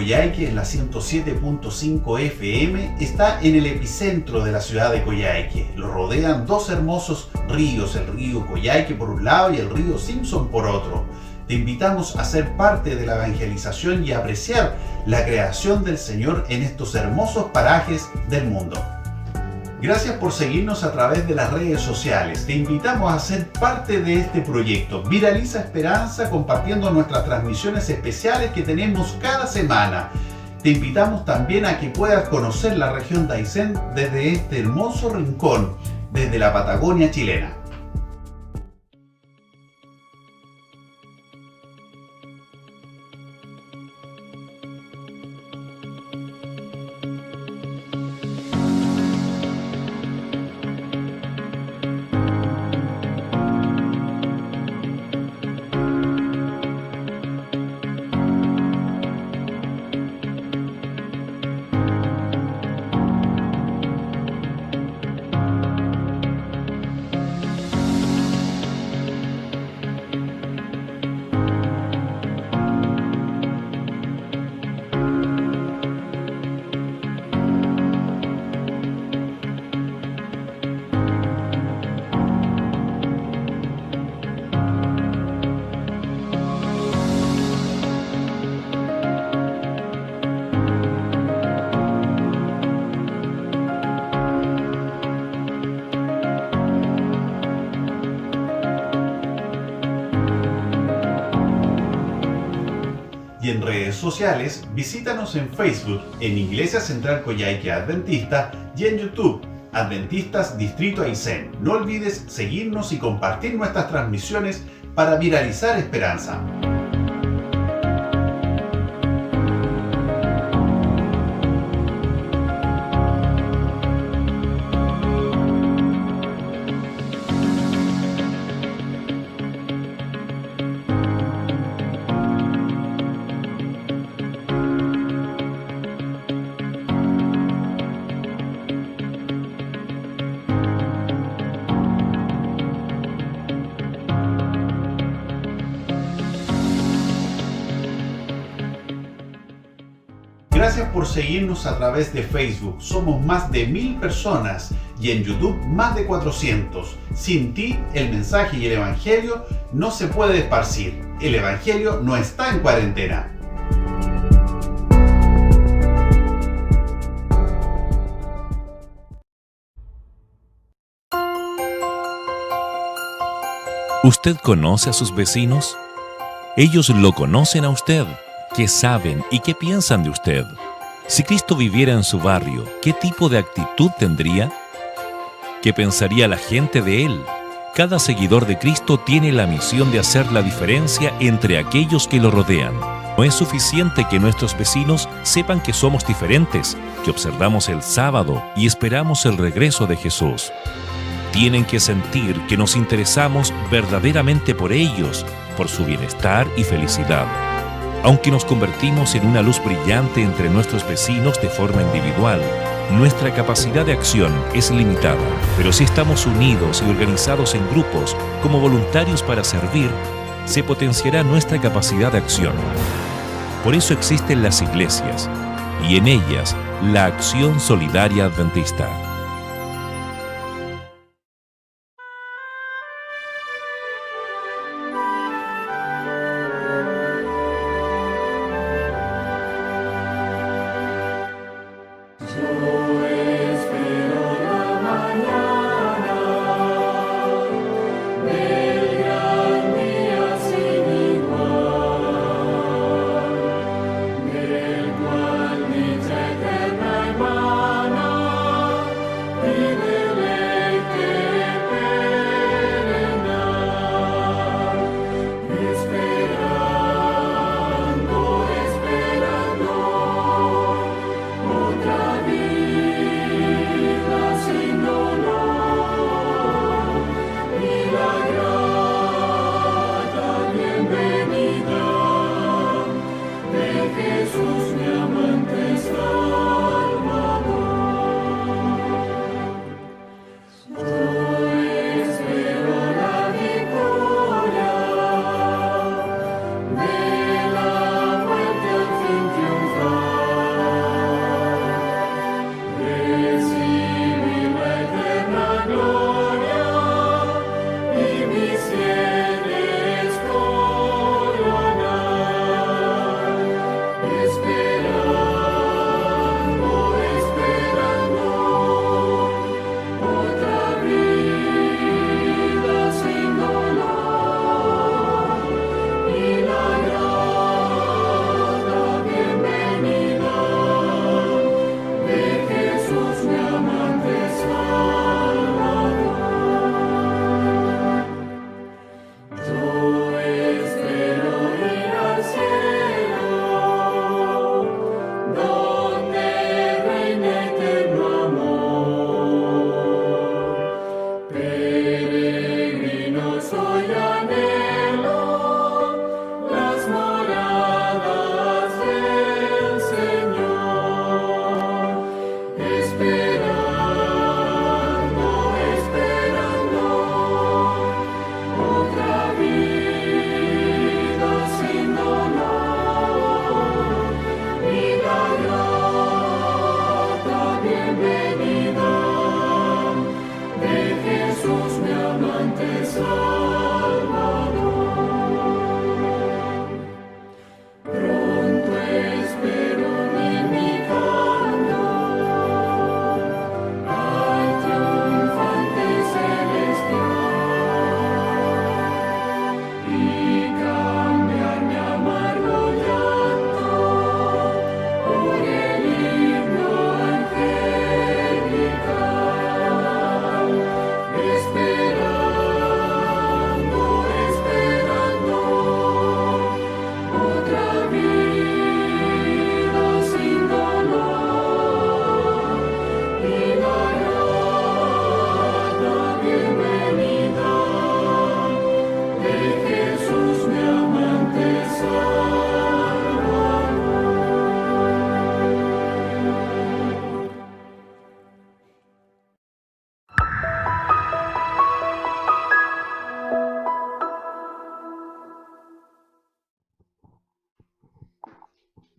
Coyhaique, en la 107.5 FM, está en el epicentro de la ciudad de Coyhaique. Lo rodean dos hermosos ríos, el río Coyhaique por un lado y el río Simpson por otro. Te invitamos a ser parte de la evangelización y a apreciar la creación del Señor en estos hermosos parajes del mundo. Gracias por seguirnos a través de las redes sociales. Te invitamos a ser parte de este proyecto. Viraliza Esperanza compartiendo nuestras transmisiones especiales que tenemos cada semana. Te invitamos también a que puedas conocer la región de Aysén desde este hermoso rincón, desde la Patagonia chilena. Y en redes sociales, visítanos en Facebook, en Iglesia Central Coyhaique Adventista y en YouTube, Adventistas Distrito Aysén. No olvides seguirnos y compartir nuestras transmisiones para viralizar esperanza. Gracias por seguirnos a través de Facebook. Somos más de 1000 personas y en YouTube más de 400. Sin ti, el mensaje y el Evangelio no se puede esparcir. El Evangelio no está en cuarentena. ¿Usted conoce a sus vecinos? Ellos lo conocen a usted. ¿Qué saben y qué piensan de usted? Si Cristo viviera en su barrio, ¿qué tipo de actitud tendría? ¿Qué pensaría la gente de él? Cada seguidor de Cristo tiene la misión de hacer la diferencia entre aquellos que lo rodean. No es suficiente que nuestros vecinos sepan que somos diferentes, que observamos el sábado y esperamos el regreso de Jesús. Tienen que sentir que nos interesamos verdaderamente por ellos, por su bienestar y felicidad. Aunque nos convertimos en una luz brillante entre nuestros vecinos de forma individual, nuestra capacidad de acción es limitada. Pero si estamos unidos y organizados en grupos como voluntarios para servir, se potenciará nuestra capacidad de acción. Por eso existen las iglesias, y en ellas la Acción Solidaria Adventista.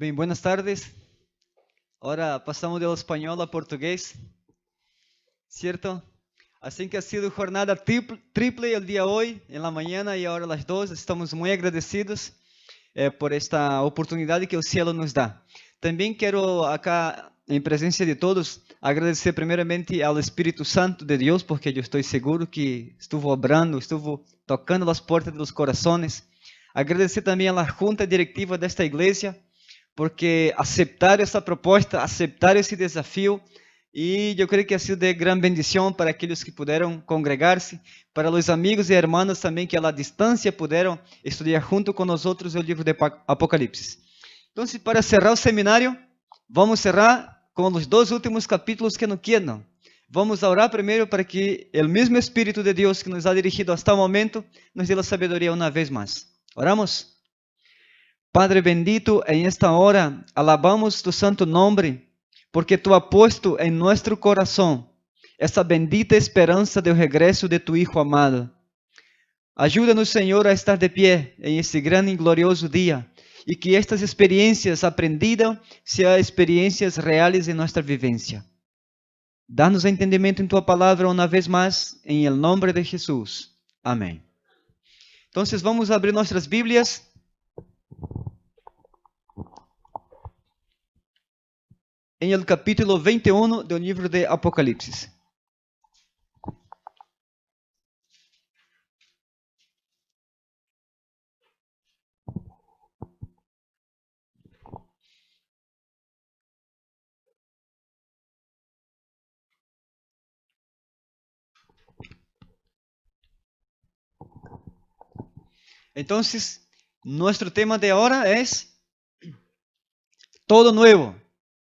Bem, buenas tardes. Ahora pasamos del español a portugués, ¿cierto? Así que ha sido jornada triple el día hoy, en la mañana y ahora a las 2. Estamos muy agradecidos por esta oportunidad que el cielo nos da. También quiero acá, en presencia de todos, agradecer primeramente al Espíritu Santo de Dios, porque yo estoy seguro que estuvo obrando, estuvo tocando las puertas de los corazones. Agradecer también a la junta directiva de esta iglesia, porque aceptaram essa proposta, aceptaram esse desafio, e eu creio que ha sido de grande bendição para aqueles que puderam congregar-se, para os amigos e irmãs também que a distância puderam estudar junto com nós outros o livro de Apocalipse. Então, para cerrar o seminário, vamos cerrar com os 2 últimos capítulos que nos quedam. Vamos orar primeiro para que o mesmo Espírito de Deus que nos ha dirigido hasta o momento nos dê a sabedoria uma vez mais. Oramos? Padre bendito, en esta hora alabamos tu santo nombre, porque tu has puesto en nuestro corazón esta bendita esperanza del regreso de tu Hijo amado. Ayúdanos, Señor, a estar de pie en este gran y glorioso día, y que estas experiencias aprendidas sean experiencias reales en nuestra vivencia. Danos entendimiento en tu palabra una vez más, en el nombre de Jesús. Amén. Entonces vamos a abrir nuestras Biblias en el capítulo 21 del libro de Apocalipsis. Entonces, nuestro tema de ahora es todo nuevo.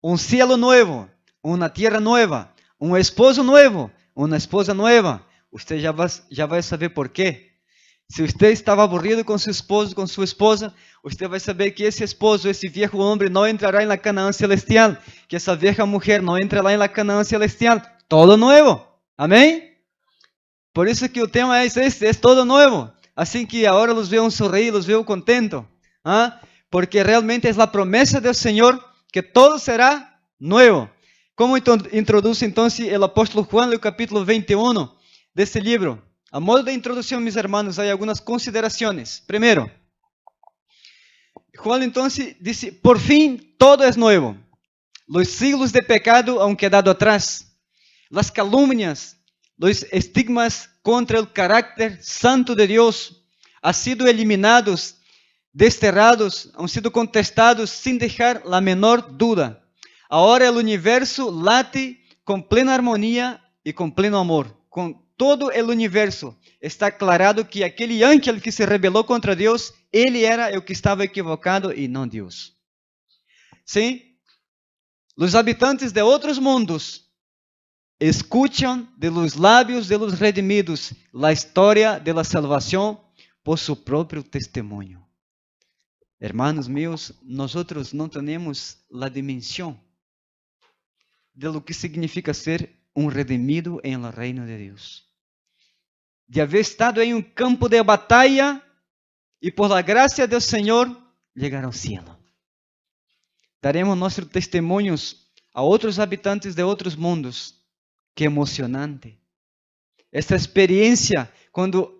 Un cielo nuevo, una tierra nueva, un esposo nuevo, una esposa nueva. Usted ya va a saber por qué. Si usted estaba aburrido con su esposo, con su esposa, usted va a saber que ese esposo, ese viejo hombre no entrará en la Canaán celestial, que esa vieja mujer no entrará en la Canaán celestial. Todo nuevo. Amén. Por eso que el tema es este, es todo nuevo. Así que ahora los veo sonreír, los veo contentos. ¿Ah? Porque realmente es la promesa del Señor que todo será nuevo. ¿Cómo introduce entonces el apóstol Juan el capítulo 21 de este libro? A modo de introducción, mis hermanos, hay algunas consideraciones. Primero, Juan entonces dice, por fin todo es nuevo. Los siglos de pecado han quedado atrás. Las calumnias, los estigmas contra el carácter santo de Dios han sido eliminados, desterrados, han sido contestados sin dejar la menor duda. Ahora el universo late con plena armonía y con pleno amor. Con todo el universo está aclarado que aquel ángel que se rebeló contra Dios, él era el que estaba equivocado y no Dios. ¿Sí? Los habitantes de otros mundos escuchan de los labios de los redimidos la historia de la salvación por su propio testimonio. Hermanos míos, nosotros no tenemos la dimensión de lo que significa ser un redimido en el reino de Dios. De haber estado en un campo de batalla y por la gracia del Señor llegar al cielo. Daremos nuestros testimonios a otros habitantes de otros mundos. Qué emocionante. Esta experiencia, cuando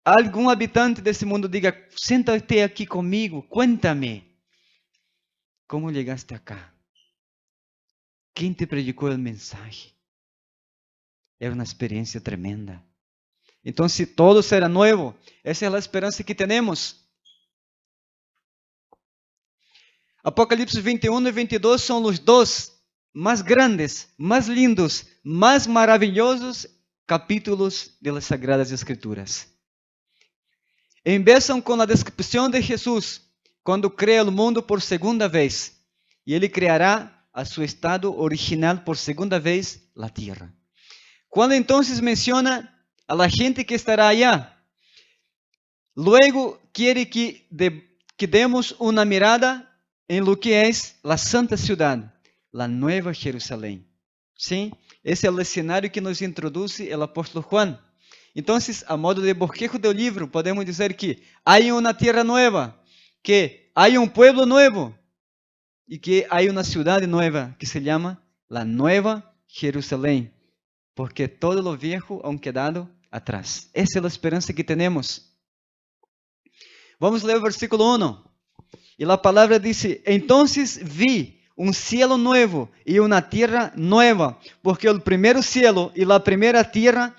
algún habitante de este mundo diga, siéntate aquí conmigo, cuéntame, ¿cómo llegaste acá? ¿Quién te predicó el mensaje? Era una experiencia tremenda. Entonces todo será nuevo. Esa es la esperanza que tenemos. Apocalipsis 21 y 22 son los dos más grandes, más lindos, más maravillosos capítulos de las Sagradas Escrituras. Empiezan con la descripción de Jesús cuando crea el mundo por segunda vez. Y Él creará a su estado original por segunda vez la tierra. Cuando entonces menciona a la gente que estará allá, luego quiere que demos una mirada en lo que es la santa ciudad, la Nueva Jerusalén. ¿Sí? Ese es el escenario que nos introduce el apóstol Juan. Entonces, a modo de bosquejo del libro, podemos decir que hay una tierra nueva, que hay un pueblo nuevo, y que hay una ciudad nueva que se llama la Nueva Jerusalén, porque todo lo viejo ha quedado atrás. Esa es la esperanza que tenemos. Vamos a leer el versículo 1. Y la palabra dice: entonces vi un cielo nuevo y una tierra nueva, porque el primer cielo y la primera tierra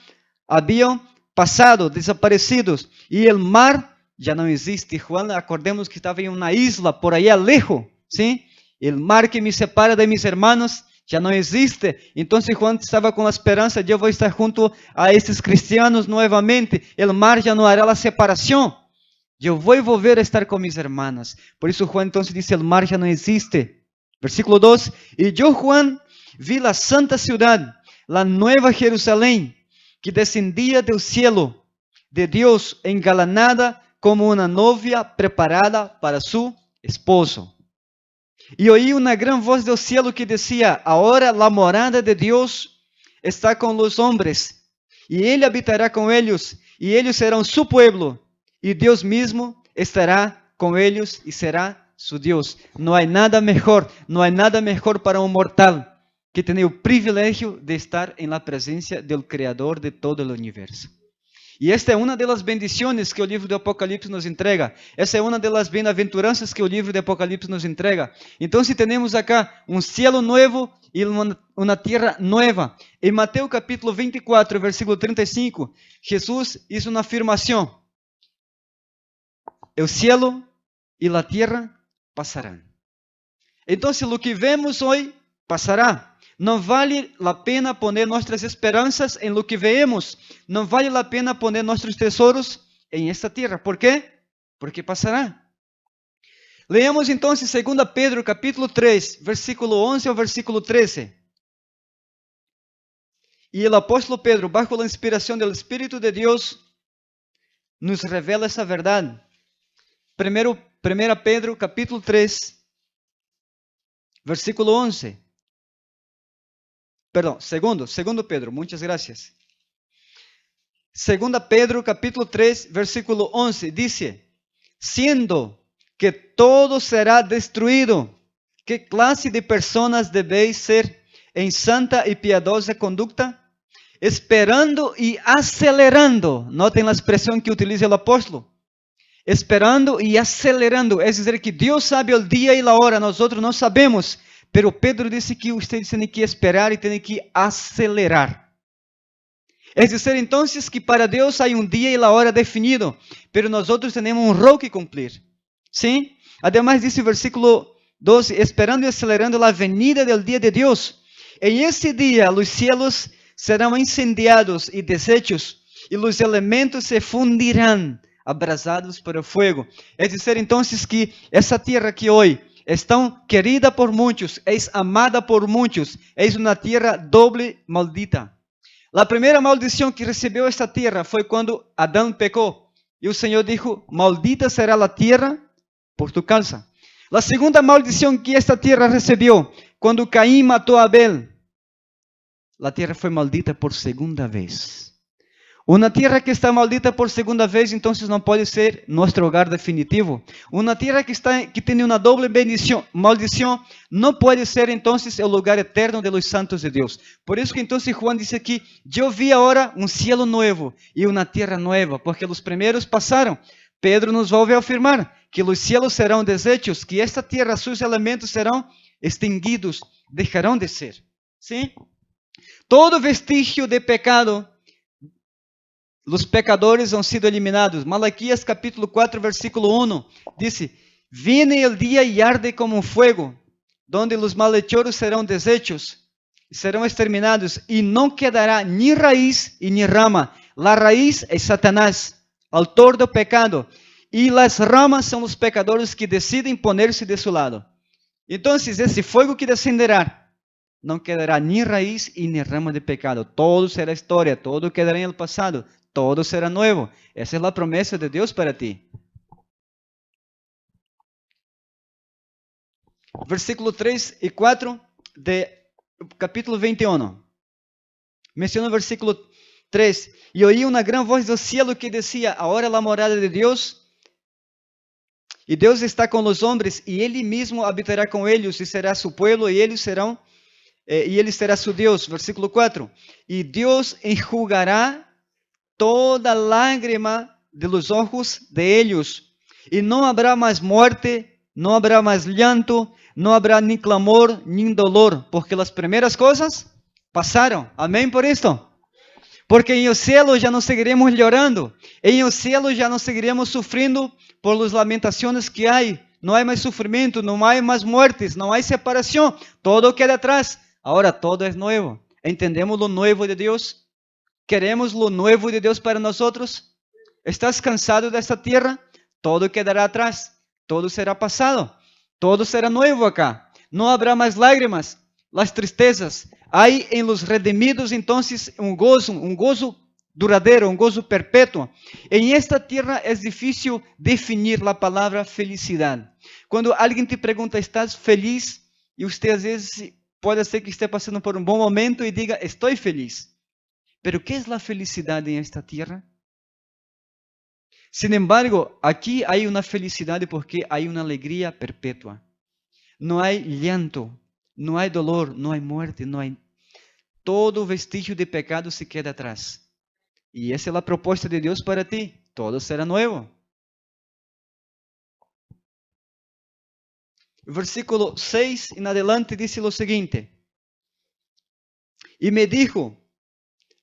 habían pasado, desaparecidos, y el mar ya no existe. Juan, acordemos que estaba en una isla por allá lejos, ¿sí? El mar que me separa de mis hermanos ya no existe. Entonces Juan estaba con la esperanza: yo voy a estar junto a estos cristianos nuevamente. El mar ya no hará la separación. Yo voy a volver a estar con mis hermanos. Por eso Juan entonces dice: el mar ya no existe. Versículo 2. Y yo, Juan, vi la santa ciudad, la nueva Jerusalén, que descendía del cielo de Dios, engalanada como una novia preparada para su esposo. Y oí una gran voz del cielo que decía: ahora la morada de Dios está con los hombres, y Él habitará con ellos, y ellos serán su pueblo, y Dios mismo estará con ellos y será su Dios. No hay nada mejor para un mortal que tener el privilegio de estar en la presencia del Creador de todo el universo. Y esta es una de las bendiciones que el libro de Apocalipsis nos entrega. Esa es una de las bienaventuranzas que el libro de Apocalipsis nos entrega. Entonces tenemos acá un cielo nuevo y una tierra nueva. En Mateo capítulo 24, versículo 35, Jesús hizo una afirmación: el cielo y la tierra pasarán. Entonces lo que vemos hoy pasará. No vale la pena poner nuestras esperanzas en lo que vemos. No vale la pena poner nuestros tesoros en esta tierra. ¿Por qué? Porque pasará. Leamos entonces 2 Pedro capítulo 3, versículo 11 al versículo 13. Y el apóstol Pedro, bajo la inspiración del Espíritu de Dios, nos revela esa verdad. Primero Pedro capítulo 3, versículo 11. Perdão, segundo Pedro, muitas gracias. 2 Pedro capítulo 3, versículo 11, dice: siendo que todo será destruído, ¿qué clase de personas debéis ser en santa y piadosa conducta? Esperando y acelerando, noten la expresión que utiliza el apóstol, esperando y acelerando, es decir, que Dios sabe el día y la hora, nosotros no sabemos. Pero Pedro dice que ustedes tienen que esperar y tienen que acelerar. Es decir, entonces, que para Dios hay un día y la hora definido, pero nosotros tenemos un rol que cumplir. ¿Sí? Además dice el versículo 12, esperando y acelerando la venida del día de Dios. En ese día los cielos serán incendiados y deshechos, y los elementos se fundirán, abrasados por el fuego. Es decir, entonces, que esa tierra que hoy es tan querida por muchos, es amada por muchos, es una tierra doble maldita. La primera maldición que recibió esta tierra fue cuando Adán pecó. Y el Señor dijo: maldita será la tierra por tu causa. La segunda maldición que esta tierra recibió, cuando Caín mató a Abel. La tierra fue maldita por segunda vez. Una tierra que está maldita por segunda vez, entonces no puede ser nuestro hogar definitivo. Una tierra que tiene una doble maldición, no puede ser entonces el lugar eterno de los santos de Dios. Por eso que entonces Juan dice aquí: yo vi ahora un cielo nuevo y una tierra nueva, porque los primeros pasaron. Pedro nos vuelve a afirmar que los cielos serán deshechos, que esta tierra, sus elementos serán extinguidos, dejarán de ser. ¿Sí? Todo vestigio de pecado, los pecadores han sido eliminados. Malaquías capítulo 4, versículo 1, dice: viene el día y arde como un fuego, donde los malhechores serán deshechos, serán exterminados, y no quedará ni raíz y ni rama. La raíz es Satanás, autor del pecado, y las ramas son los pecadores que deciden ponerse de su lado. Entonces, ese fuego que descenderá, no quedará ni raíz y ni rama de pecado. Todo será historia, todo quedará en el pasado. Todo será nuevo. Esa es la promesa de Dios para ti. Versículo 3 y 4 de capítulo 21. Menciona el versículo 3. Y oí una gran voz del cielo que decía: ahora la morada de Dios E Deus está com os homens, e Ele mesmo habitará com eles, e será su pueblo, e eles serão, e Ele será su Deus. Versículo 4. E Deus enjugará toda lágrima de los ojos de ellos, e não habrá mais morte, não habrá mais llanto, não habrá nem clamor, nem dolor, porque as primeiras coisas passaram. Amém por isto? Porque em o cielo já não seguiremos llorando, em o cielo já não seguiremos sufrindo por las lamentações que há. Não há mais sofrimento, não há mais mortes, não há separação, todo queda atrás. Agora todo é novo. Entendemos lo nuevo de Deus? Queremos lo nuevo de Deus para nós? ¿Estás cansado desta terra? Todo quedará atrás, todo será passado, todo será nuevo acá. Não habrá mais lágrimas, las tristezas. Há em los redimidos entonces um gozo duradeiro, um gozo perpétuo. Em esta terra é difícil definir a palavra felicidade. Quando alguém te pergunta, ¿estás feliz? E você às vezes pode ser que esteja passando por um bom momento e diga, estou feliz. Pero ¿qué es la felicidad en esta tierra? Sin embargo, aquí hay una felicidad porque hay una alegría perpetua. No hay llanto, no hay dolor, no hay muerte, no hay... Todo vestigio de pecado se queda atrás. Y esa es la propuesta de Dios para ti. Todo será nuevo. Versículo 6 en adelante dice lo siguiente. Y me dijo...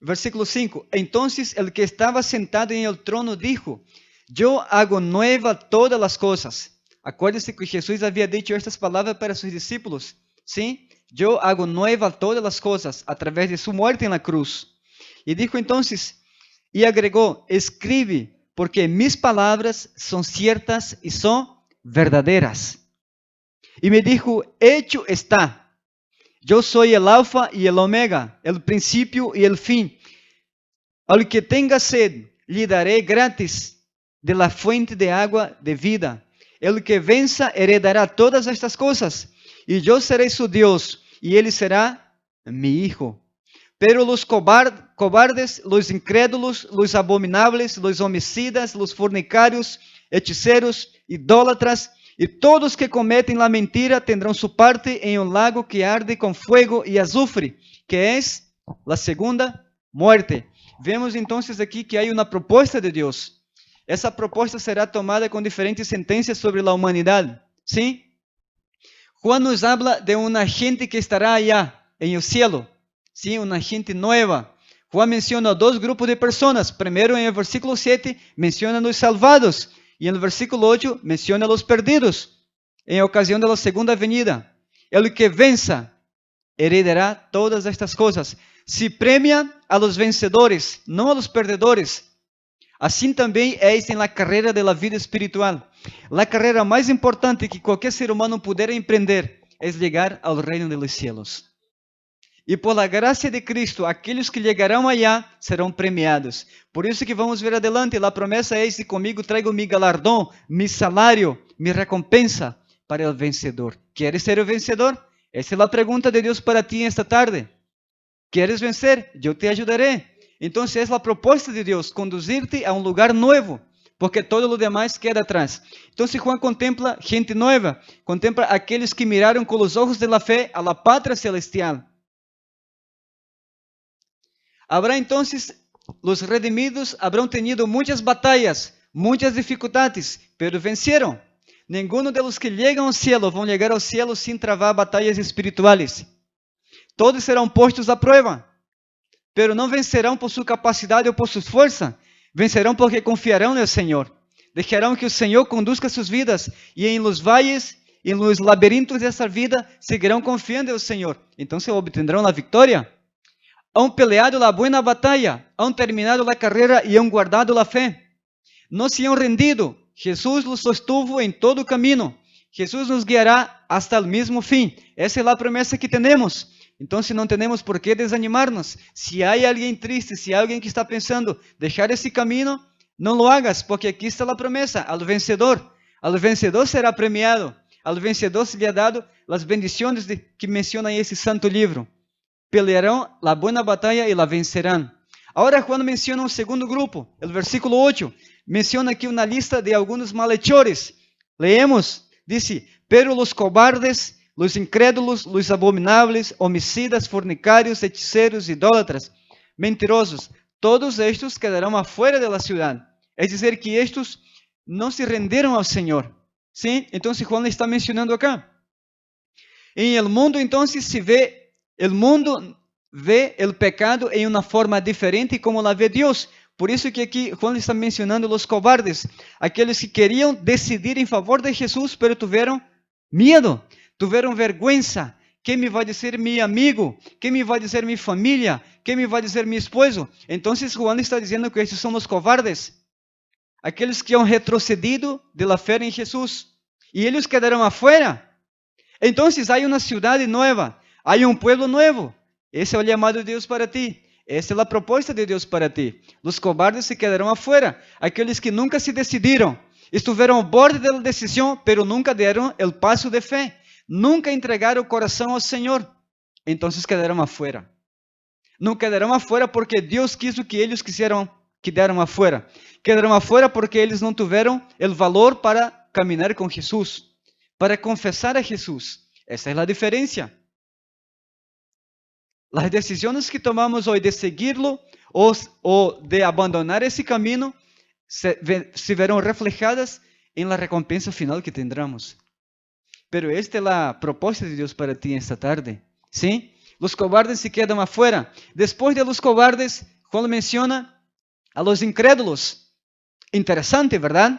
Versículo 5. Entonces el que estaba sentado en el trono dijo, yo hago nueva todas las cosas. Acuérdense que Jesús había dicho estas palabras para sus discípulos. ¿Sí? Yo hago nueva todas las cosas a través de su muerte en la cruz. Y dijo entonces, y agregó, escribe, porque mis palabras son ciertas y son verdaderas. Y me dijo, hecho está. Yo soy el alfa y el omega, el principio y el fin. Al que tenga sed, le daré gratis de la fuente de agua de vida. El que venza heredará todas estas cosas, y yo seré su Dios, y él será mi hijo. Pero los cobardes, los incrédulos, los abominables, los homicidas, los fornicarios, hechiceros, idólatras, e todos que cometem la mentira tendrão su parte em um lago que arde com fuego e azufre, que é a segunda muerte. Vemos então aqui que há uma proposta de Deus. Essa proposta será tomada com diferentes sentenças sobre a humanidade. Sim? Juan nos habla de uma gente que estará allá, em o cielo. Sim, uma gente nova. Juan menciona dois grupos de pessoas. Primeiro, em o versículo 7, menciona os salvados. E no versículo 8 menciona os perdidos, em ocasião da segunda venida. El que vença heredará todas estas coisas. Se premia a los vencedores, não a los perdedores. Assim também é em la carreira da vida espiritual. A carreira mais importante que qualquer ser humano puder empreender é chegar ao reino de los cielos. E por la graça de Cristo, aqueles que chegarão allá serão premiados. Por isso que vamos ver adelante, a promessa é: e comigo trago mi galardão, mi salário, mi recompensa para o vencedor. ¿Quieres ser o vencedor? Essa é a pergunta de Deus para ti esta tarde. ¿Quieres vencer? Eu te ajudaré. Então, é a proposta de Deus, conduzir-te a um lugar novo, porque todo o demais queda atrás. Então, Juan contempla gente nova, contempla aqueles que miraram com os olhos da fé a la pátria celestial. Habrá entonces, los redimidos habrán tenido muchas batallas, muchas dificultades, pero vencieron. Ninguno de los que llegan al cielo van a llegar al cielo sin travar batallas espirituales. Todos serão postos à prova, pero não vencerão por sua capacidade ou por sua força, vencerão porque confiarão no Senhor. Deixarão que o Senhor conduzca suas vidas e em los valles, em los laberintos dessa vida, seguirão confiando no Senhor. Então se obtendrão a vitória. Han peleado la buena batalla, han terminado la carrera y han guardado la fe. No se han rendido. Jesús los sostuvo en todo camino. Jesús nos guiará hasta el mismo fin. Esa es la promesa que tenemos. Entonces no tenemos por qué desanimarnos. Si hay alguien triste, si hay alguien que está pensando dejar ese camino, no lo hagas, porque aquí está la promesa. Al vencedor será premiado. Al vencedor se le ha dado las bendiciones que menciona ese santo libro. Pelearão a boa batalha e la vencerão. Agora Juan menciona um segundo grupo. O versículo 8 menciona aqui uma lista de alguns malhechores, Leemos, dice, pero los cobardes, los incrédulos, los abominables, homicidas, fornicarios, hechiceros, idólatras, mentirosos, todos estos quedarán afuera de la ciudad. Es decir, que estos no se rendieron al Señor. ¿Sí? Entonces Juan le está mencionando acá. En el mundo entonces el mundo ve el pecado en una forma diferente como la ve Dios. Por eso que aquí Juan está mencionando los cobardes, aquellos que querían decidir en favor de Jesús, pero tuvieron miedo, tuvieron vergüenza. ¿Qué me va a decir mi amigo? ¿Qué me va a decir mi familia? ¿Qué me va a decir mi esposo? Entonces Juan está diciendo que estos son los cobardes, aqueles que han retrocedido de la fe en Jesús, y ellos quedaron afuera. Entonces hay una ciudad nueva, hay un pueblo nuevo. Ese es el llamado de Dios para ti. Esa es la propuesta de Dios para ti. Los cobardes se quedaron afuera, aquellos que nunca se decidieron, estuvieron al borde de la decisión, pero nunca dieron el paso de fe, nunca entregaron el corazón al Señor. Entonces quedaron afuera. No quedaron afuera porque Dios quiso que ellos quedaran afuera. Quedaron afuera porque eles não tiveram o valor para caminhar com Jesus, para confessar a Jesus. Essa é a diferença. As decisões que tomamos hoje de seguirlo ou de abandonar esse caminho se verão reflejadas em la recompensa final que tendremos. Pero esta é a proposta de Deus para ti esta tarde. ¿Sí? Los cobardes se quedam afuera. Después de los cobardes, Juan menciona a los incrédulos. Interessante, verdade?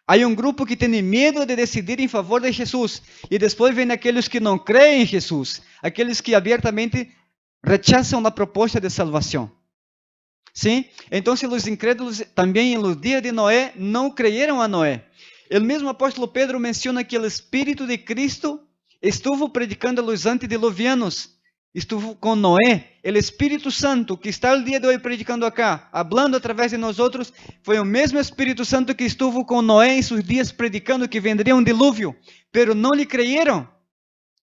Há um grupo que tem medo de decidir em favor de Jesus. E depois vem aqueles que não creem em Jesus. Aqueles que abertamente rechazam a proposta de salvação. Sim? Então, os incrédulos também nos dias de Noé não creyeron a Noé. O mesmo apóstolo Pedro menciona que o Espírito de Cristo estuvo predicando a los antediluvianos. Estuvo com Noé, o Espírito Santo que está o dia de hoje predicando acá, hablando através de nós outros, foi o mesmo Espírito Santo que estuvo com Noé em seus dias predicando que vendria um dilúvio, pero não lhe creyeron,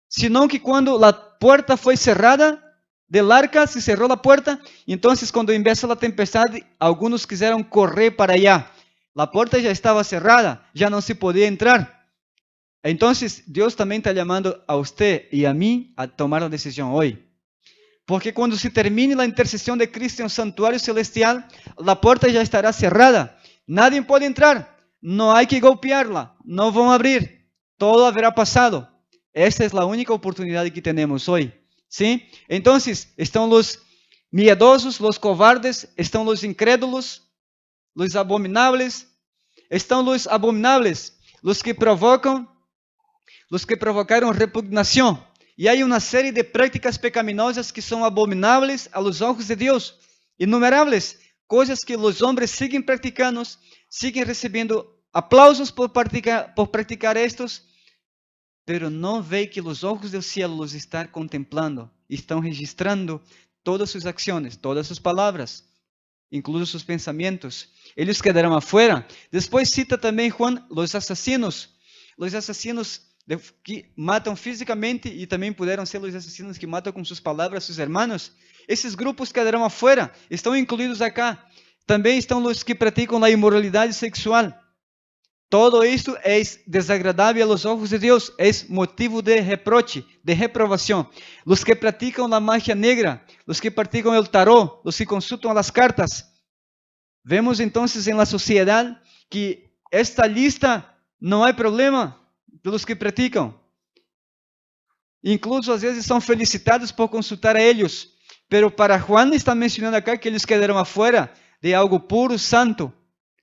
senão que quando a porta foi cerrada del arca, se cerrou a porta, então quando empieza a tempestade, alguns quiseram correr para allá, a porta já estava cerrada, já não se podia entrar. Então, Deus também está chamando a você e a mim a tomar a decisão hoje. Porque quando se termine a intercessão de Cristo no santuário celestial, a porta já estará cerrada. Nadie pode entrar. Não há que golpeá-la. Não vão abrir. Todo haverá passado. Esta é a única oportunidade que temos hoje. ¿Sí? Então, estão os miedosos, os covardes, estão os incrédulos, os abominables. Estão os abominables, os que provocaram repugnação. E há uma série de práticas pecaminosas que são abomináveis aos olhos de Deus. Inumeráveis. Coisas que os homens seguem praticando, seguem recebendo aplausos por praticar estos, pero não veem que os olhos do cielo los estão contemplando, estão registrando todas suas ações, todas suas palavras, incluso seus pensamentos. Eles quedarão afuera. Depois cita também Juan os assassinos que matam fisicamente e também puderam ser os assassinos que matam com suas palavras seus irmãos. Esses grupos quedarão afuera, estão incluídos acá. Também estão os que praticam a imoralidade sexual. Todo isto é desagradável aos olhos de Deus, é motivo de reproche, de reprovação. Os que praticam a magia negra, os que praticam o tarot, os que consultam as cartas. Vemos então em la sociedade que esta lista não há problema pelos que praticam. Incluso às vezes são felicitados por consultar a eles. Pero para Juan está mencionando acá que eles quedaram afuera de algo puro, santo.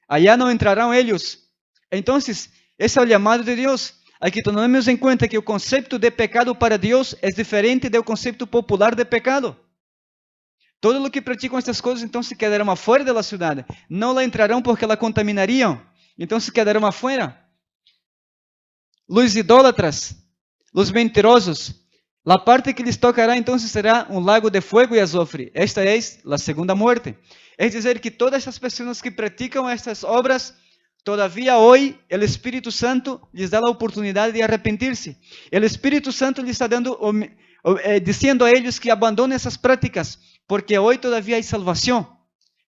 Allá não entrarão eles. Então, esse é o chamado de Deus. Aqui tomemos em conta que o conceito de pecado para Deus é diferente do conceito popular de pecado. Todo o que praticam estas coisas, então, se quedarão afuera da cidade. Não la entrarão porque la contaminariam. Então, se quedarão afuera. Os idólatras, os mentirosos, a parte que lhes tocará, então, será um lago de fogo e azufre. Esta é a segunda morte. É dizer, que todas essas pessoas que praticam estas obras, todavia hoje, o Espírito Santo lhes dá a oportunidade de arrepentir-se. O Espírito Santo lhes está dizendo a eles que abandonem essas práticas, porque hoje todavia há salvação.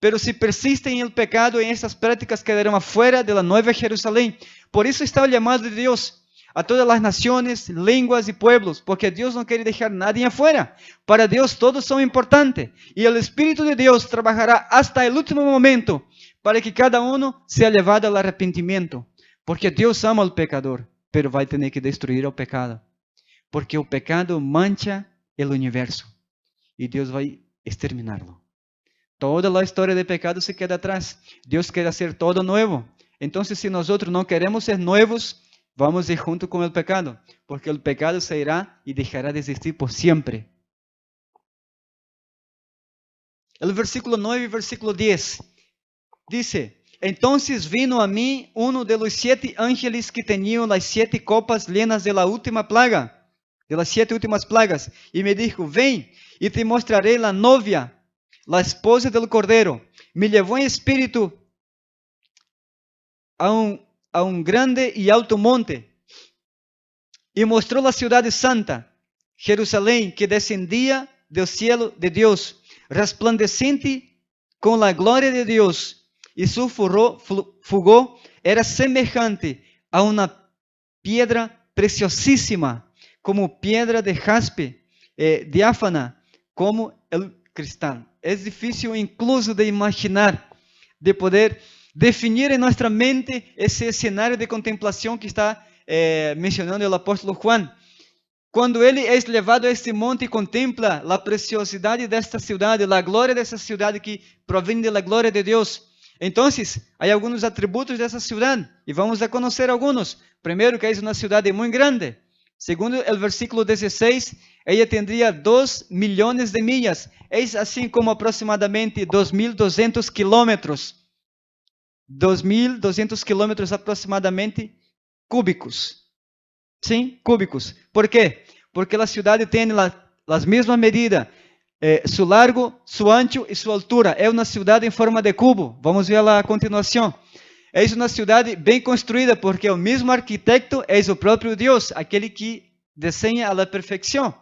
pero si persisten en el pecado, en estas prácticas quedarán afuera de la Nueva Jerusalén. Por eso está el llamado de Dios a todas las naciones, lenguas y pueblos, porque Dios no quiere dejar a nadie afuera. Para Dios todos son importantes, y el Espíritu de Dios trabajará hasta el último momento para que cada uno sea llevado al arrepentimiento, porque Dios ama al pecador, pero va a tener que destruir el pecado, porque el pecado mancha el universo, y Dios va a exterminarlo. Toda la historia de pecado se queda atrás. Dios quiere hacer todo nuevo. Entonces, si nosotros no queremos ser nuevos, vamos a ir junto con el pecado, porque el pecado se irá y dejará de existir por siempre. El versículo 9 y versículo 10 dice: Entonces vino a mí uno de los 7 ángeles que tenían las 7 copas llenas de la última plaga, de las 7 últimas plagas, y me dijo: Ven y te mostraré la novia, la esposa del Cordero. Me llevó en espíritu a un grande y alto monte, y mostró la ciudad santa, Jerusalén, que descendía del cielo de Dios, resplandeciente con la gloria de Dios, y su fulgor era semejante a una piedra preciosísima, como piedra de jaspe, diáfana, como el cristal. Es difícil incluso de imaginar, de poder definir en nuestra mente ese escenario de contemplación que está mencionando el apóstol Juan. Cuando ele es llevado a este monte y contempla la preciosidad de esta ciudad, la gloria de esa ciudad que proviene de la gloria de Dios. Entonces, hay algunos atributos de esa ciudad y vamos a conocer algunos. Primero, que es una ciudad muy grande. Segundo, el versículo 16, ella tendría 2 millones de millas. Es así como aproximadamente 2.200 kilómetros. 2.200 kilómetros aproximadamente cúbicos. ¿Sí? Cúbicos. ¿Por qué? Porque la ciudad tiene las mismas medidas. Su largo, su ancho y su altura. Es una ciudad en forma de cubo. Vamos a verla a continuación. Es una ciudad bien construida porque el mismo arquitecto es el propio Dios, aquel que diseña a la perfección.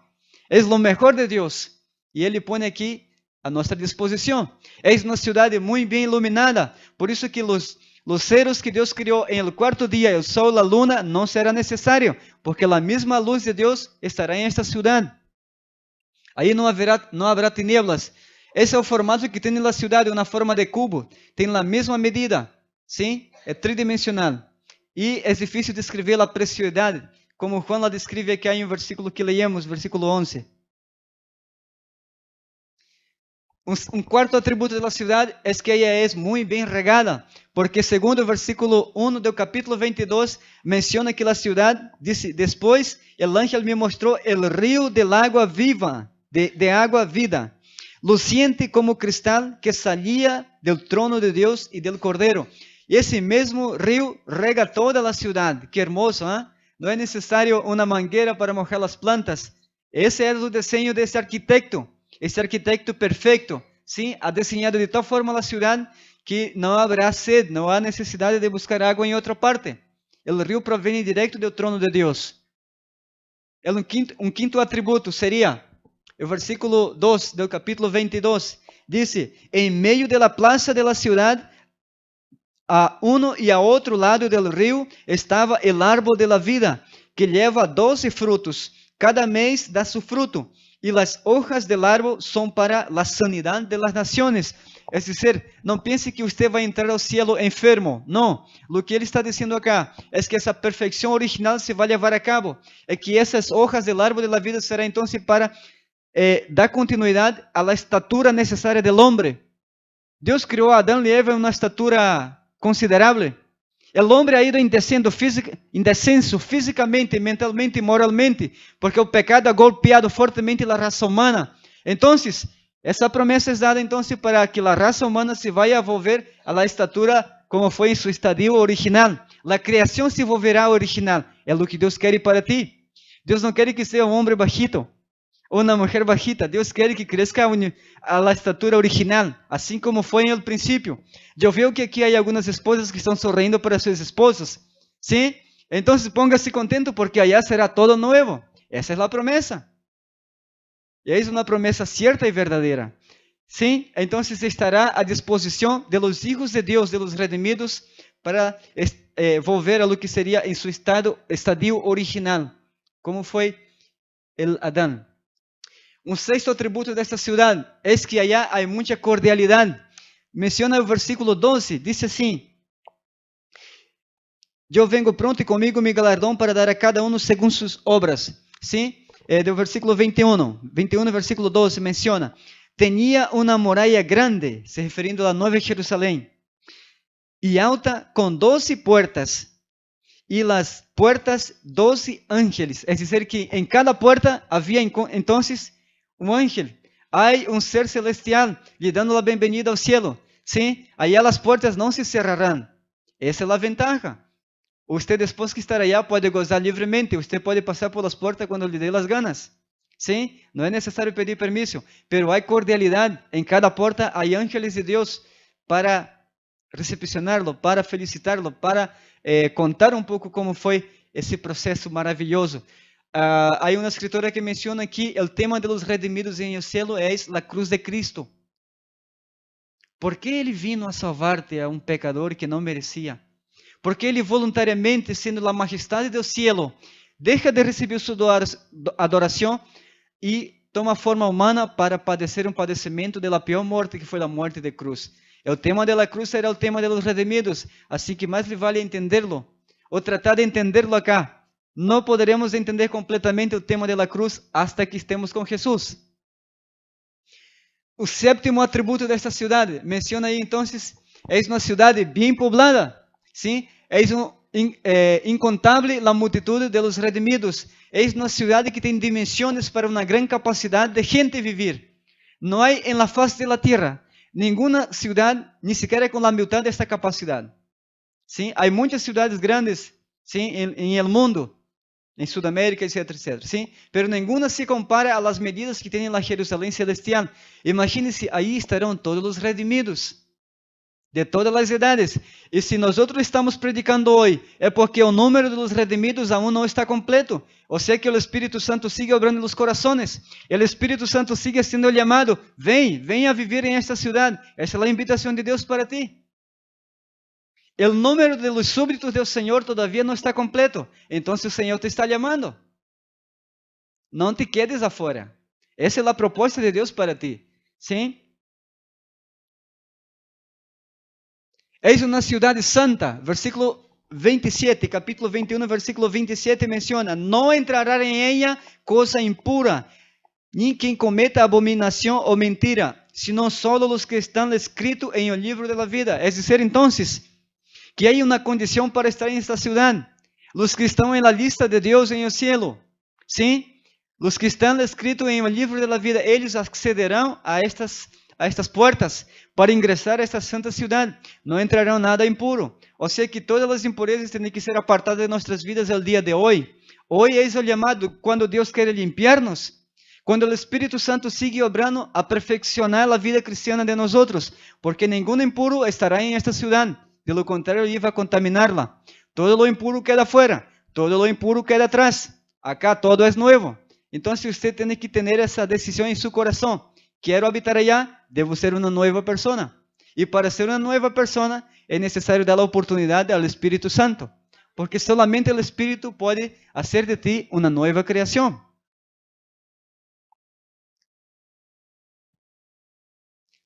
Es lo mejor de Dios y Él pone aquí a nuestra disposición. Es una ciudad muy bien iluminada, por eso que los ceros que Dios creó en el 4º día, el sol, la luna, no será necesario, porque la misma luz de Dios estará en esta ciudad. Ahí no habrá tinieblas. Ese es el formato que tiene la ciudad, una forma de cubo, tiene la misma medida. ¿Sí? Es tridimensional. Y es difícil describir la preciosidad, como Juan la describe aquí en un versículo que leemos, versículo 11. Un cuarto atributo de la ciudad es que ella es muy bien regada, porque segundo el versículo 1 del capítulo 22 menciona que la ciudad, dice, después el ángel me mostró el río del agua viva, de agua vida, luciente como cristal que salía del trono de Dios y del Cordero. Y ese mismo río rega toda la ciudad. Qué hermoso, ¿eh? No es necesario una manguera para mojar las plantas. Ese es el diseño de ese arquitecto perfecto, ¿sí? Ha diseñado de tal forma la ciudad que no habrá sed, no hay necesidad de buscar agua en otra parte. El río proviene directo del trono de Dios. Un quinto atributo sería el versículo 2 del capítulo 22. Dice: en medio de la plaza de la ciudad, a uno y a otro lado del río, estaba el árbol de la vida, que lleva 12 frutos, cada mes da su fruto, y las hojas del árbol son para la sanidad de las naciones. Es decir, no piense que usted va a entrar al cielo enfermo. No, lo que ele está diciendo acá es que esa perfección original se va a llevar a cabo, y que esas hojas del árbol de la vida será entonces para dar continuidad a la estatura necesaria del hombre. Dios creó a Adán y Eva en una estatura considerable. El hombre ha ido en descenso físicamente, mentalmente y moralmente, porque el pecado ha golpeado fuertemente la raza humana. Entonces, esa promesa es dada entonces para que la raza humana se vaya a volver a la estatura como fue en su estadio original. La creación se volverá original. Es lo que Dios quiere para ti. Dios no quiere que sea un hombre bajito o una mujer bajita. Dios quiere que crezca a la estatura original, así como fue en el principio. Yo veo que aquí hay algunas esposas que están sonriendo para sus esposos, ¿sí? Entonces póngase contento porque allá será todo nuevo. Esa es la promesa. Y es una promesa cierta y verdadera. ¿sí? Entonces estará a disposición de los hijos de Dios, de los redimidos, para volver a lo que sería en su estadio original, como fue el Adán. Un sexto atributo de esta ciudad es que allá hay mucha cordialidad. Menciona el versículo 12, dice así: yo vengo pronto y conmigo mi galardón para dar a cada uno según sus obras. ¿Sí? Del versículo 21, versículo 12 menciona: tenía una muralla grande, se refiriendo a la Nueva Jerusalén, y alta con 12 puertas, y las puertas 12 ángeles. Es decir, que en cada puerta había entonces un ángel. Hay un ser celestial le dando la bienvenida al cielo. ¿Sí? Allá las puertas no se cerrarán. Esa es la ventaja. Usted, después que estar allá, puede gozar livremente. Usted puede pasar por las puertas cuando le dé las ganas. ¿Sí? No es necesario pedir permiso. Pero hay cordialidad. En cada puerta hay ángeles de Dios para recepcionarlo, para felicitarlo, para contar un poco cómo fue ese proceso maravilloso. Hay una escritora que menciona aquí el tema de los redimidos en el cielo es la cruz de Cristo. ¿Por qué Él vino a salvarte a un pecador que no merecía? Porque Ele voluntariamente, sendo a majestade do cielo, deixa de receber sua adoração e toma forma humana para padecer um padecimento da pior morte, que foi a morte de cruz. O tema da cruz era o tema de los redimidos, assim que mais lhe vale entenderlo, ou tratar de entenderlo acá. Não poderemos entender completamente o tema da cruz hasta que estemos com Jesus. O sétimo atributo desta cidade, menciona aí então, é uma cidade bem poblada. ¿Sí? Es incontable la multitud de los redimidos. Es una ciudad que tiene dimensiones para una gran capacidad de gente vivir. No hay en la faz de la tierra ninguna ciudad, ni siquiera con la mitad de esta capacidad. ¿Sí? Hay muchas ciudades grandes, ¿sí? en el mundo, en Sudamérica, etc., etc., ¿sí? Pero ninguna se compara a las medidas que tiene la Jerusalén celestial. Imagínense, ahí estarán todos los redimidos, de todas as edades. E se nós estamos predicando hoje, é porque o número dos redimidos aún não está completo. Ou seja, que o Espírito Santo sigue obrando nos corações. O Espírito Santo sigue sendo chamado. Vem a viver em esta cidade. Essa é a invitação de Deus para ti. O número de los súbditos do Senhor todavia não está completo. Então o Senhor te está chamando. Não te quedes afuera. Essa é a proposta de Deus para ti. Sim? Es una ciudad santa, versículo 27, capítulo 21, versículo 27 menciona: no entrará en ella cosa impura, ni quien cometa abominación o mentira, sino solo los que están escritos en el libro de la vida. Es decir, entonces, que hay una condición para estar en esta ciudad. Los que están en la lista de Dios en el cielo, ¿sí? Los que están escritos en el libro de la vida, ellos accederán a estas puertas para ingressar a esta santa ciudad. No entrarán nada impuro. O sea que todas las impurezas tienen que ser apartadas de nuestras vidas el día de hoy. Hoy es el llamado cuando Dios quiere limpiarnos. Cuando el Espíritu Santo sigue obrando a perfeccionar la vida cristiana de nosotros. Porque ningún impuro estará en esta ciudad. De lo contrario, iba a contaminarla. Todo lo impuro queda afuera. Todo lo impuro queda atrás. Acá todo es nuevo. Entonces usted tiene que tener esa decisión en su corazón. Quiero habitar allá, debo ser una nueva persona. Y para ser una nueva persona es necesario dar la oportunidad al Espíritu Santo. Porque solamente el Espíritu puede hacer de ti una nueva creación.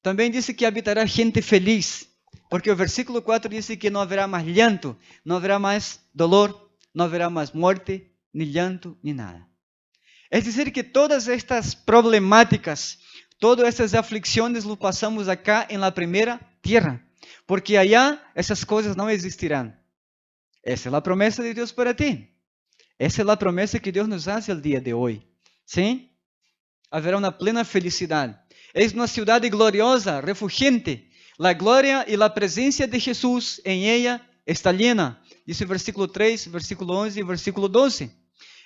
También dice que habitará gente feliz. Porque el versículo 4 dice que no habrá más llanto, no habrá más dolor, no habrá más muerte, ni llanto, ni nada. Es decir, que todas estas problemáticas, todas essas aflicções lo passamos acá em la primeira tierra, porque allá essas coisas não existirão. Essa é a promessa de Deus para ti. Essa é a promessa que Deus nos faz el dia de hoje. Sim? Haverá uma plena felicidade. É uma cidade gloriosa, refugiante. La glória e a presença de Jesus em ella está llena. Diz o versículo 3, versículo 11 e versículo 12.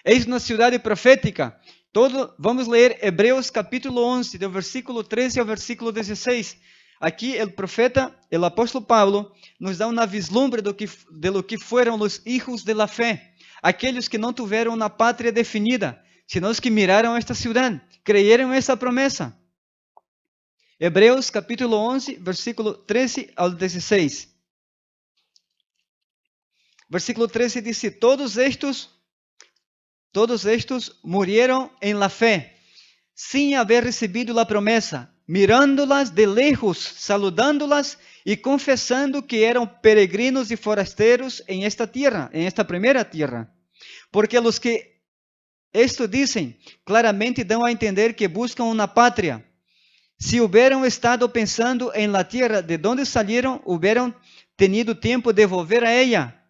É uma cidade profética. Vamos ler Hebreus capítulo 11, do versículo 13 ao versículo 16. Aqui o profeta, o apóstolo Pablo, nos dá uma vislumbre de lo que foram os hijos de la fé. Aqueles que não tiveram uma pátria definida, sino os que miraram esta cidade, creyeron essa promessa. Hebreos capítulo 11, versículo 13 al 16. Versículo 13 dice, todos estos murieron en la fe, sin haber recibido la promesa, mirándolas de lejos, saludándolas y confesando que eran peregrinos y forasteros en esta tierra, en esta primera tierra. Porque los que esto dicen, claramente dan a entender que buscan una patria. Si hubieran estado pensando en la tierra de donde salieron, hubieran tenido tiempo de volver a ella.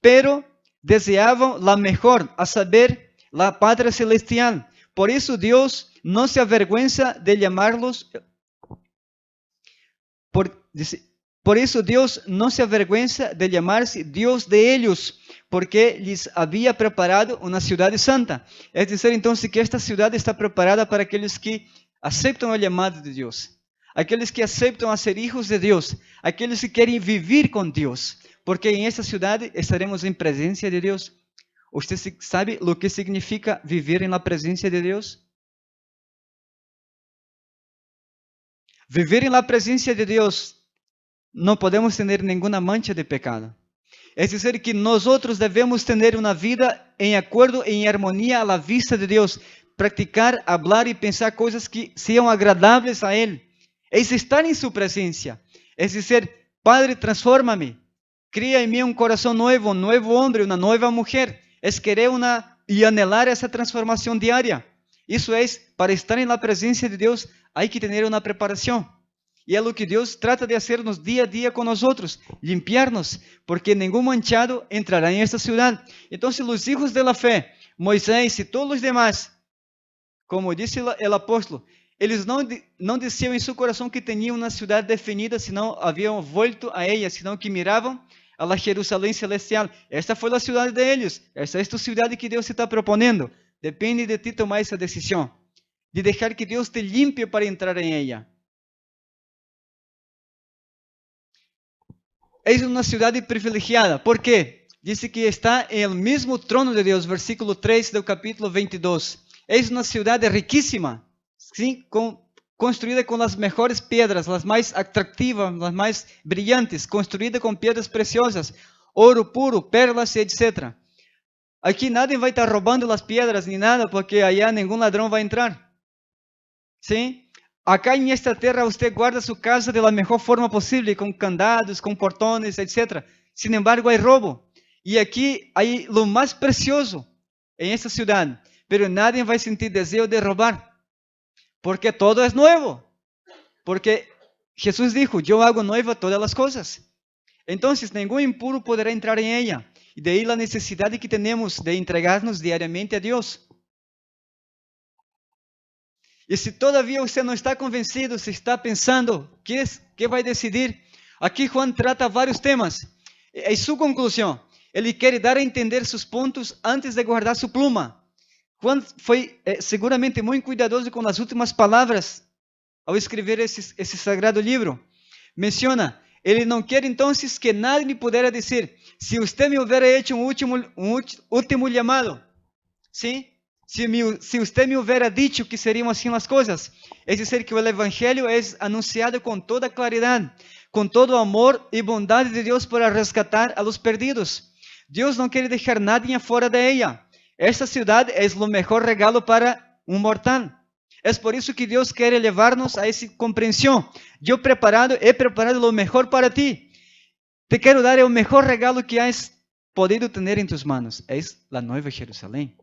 Pero deseaban la mejor, a saber, la patria celestial. Por eso Dios no se avergüenza de llamarlos. Por eso Dios no se avergüenza de llamarse Dios de ellos, porque les había preparado una ciudad santa. Es decir, entonces, que esta ciudad está preparada para aquellos que aceptam o llamado de Deus, aqueles que aceitam a ser hijos de Deus, aqueles que querem viver com Deus, porque em esta cidade estaremos em presença de Deus. Você sabe o que significa viver na presença de Deus? Viver na presença de Deus, não podemos ter nenhuma mancha de pecado. É dizer, que nós devemos ter uma vida em acordo, em harmonia à vista de Deus, praticar, hablar e pensar coisas que sejam agradáveis a Ele. É estar em sua presença. É dizer, Padre, transforma-me. Cria em mim um coração novo, um novo homem, uma nova mulher. É querer e anhelar essa transformação diária. Isso é, para estar na presença de Deus, há que ter uma preparação. E é o que Deus trata de fazer-nos dia a dia com nós outros, limpiar-nos, porque nenhum manchado entrará em esta cidade. Então, os hijos de la fé, Moisés e todos os demais, como disse o apóstolo, eles não diziam em seu coração que tinham uma cidade definida, senão haviam volto a ela, senão que miravam a la Jerusalém celestial. Esta foi a cidade deles, esta é a cidade que Deus está propondo. Depende de ti tomar essa decisão, de deixar que Deus te limpe para entrar em ela. É uma cidade privilegiada, ¿por quê? Diz que está em el mesmo trono de Deus, versículo 3 do capítulo 22. É uma cidade riquíssima, sim, construída com as melhores pedras, as mais atrativas, as mais brilhantes, construída com pedras preciosas, ouro puro, perlas, etc. Aqui nadie vai estar roubando as pedras nem nada, porque allá nenhum ladrão vai entrar. Sim? Acá em esta terra você guarda sua casa da melhor forma possível, com candados, com portões, etc. Sin embargo, há roubo. E aqui há o mais precioso em esta cidade. Pero nadie vai sentir desejo de roubar, porque todo é novo. Porque Jesus dijo, eu hago nueva todas as coisas. Então, nenhum impuro poderá entrar em ela. E daí a necessidade que temos de entregar-nos diariamente a Deus. E se todavia você não está convencido, se está pensando, que vai decidir? Aqui Juan trata vários temas. Em sua conclusão, ele quer dar a entender seus pontos antes de guardar sua pluma. Juan foi seguramente muito cuidadoso com as últimas palavras ao escrever esse sagrado livro. Menciona, ele não quer então que nadie me pudera dizer, se você me hubiera hecho um último chamado, sim? Se você me hubiera dicho que seriam assim as coisas, é dizer, que o Evangelho é anunciado com toda claridade, com todo o amor e bondade de Deus para resgatar a los perdidos. Deus não quer deixar nadie fora de ella. Esta cidade é o melhor regalo para um mortal. É por isso que Deus quer levar-nos a essa compreensão. He preparado o melhor para ti. Te quero dar o melhor regalo que has podido ter em tus manos. É a Nova Jerusalém.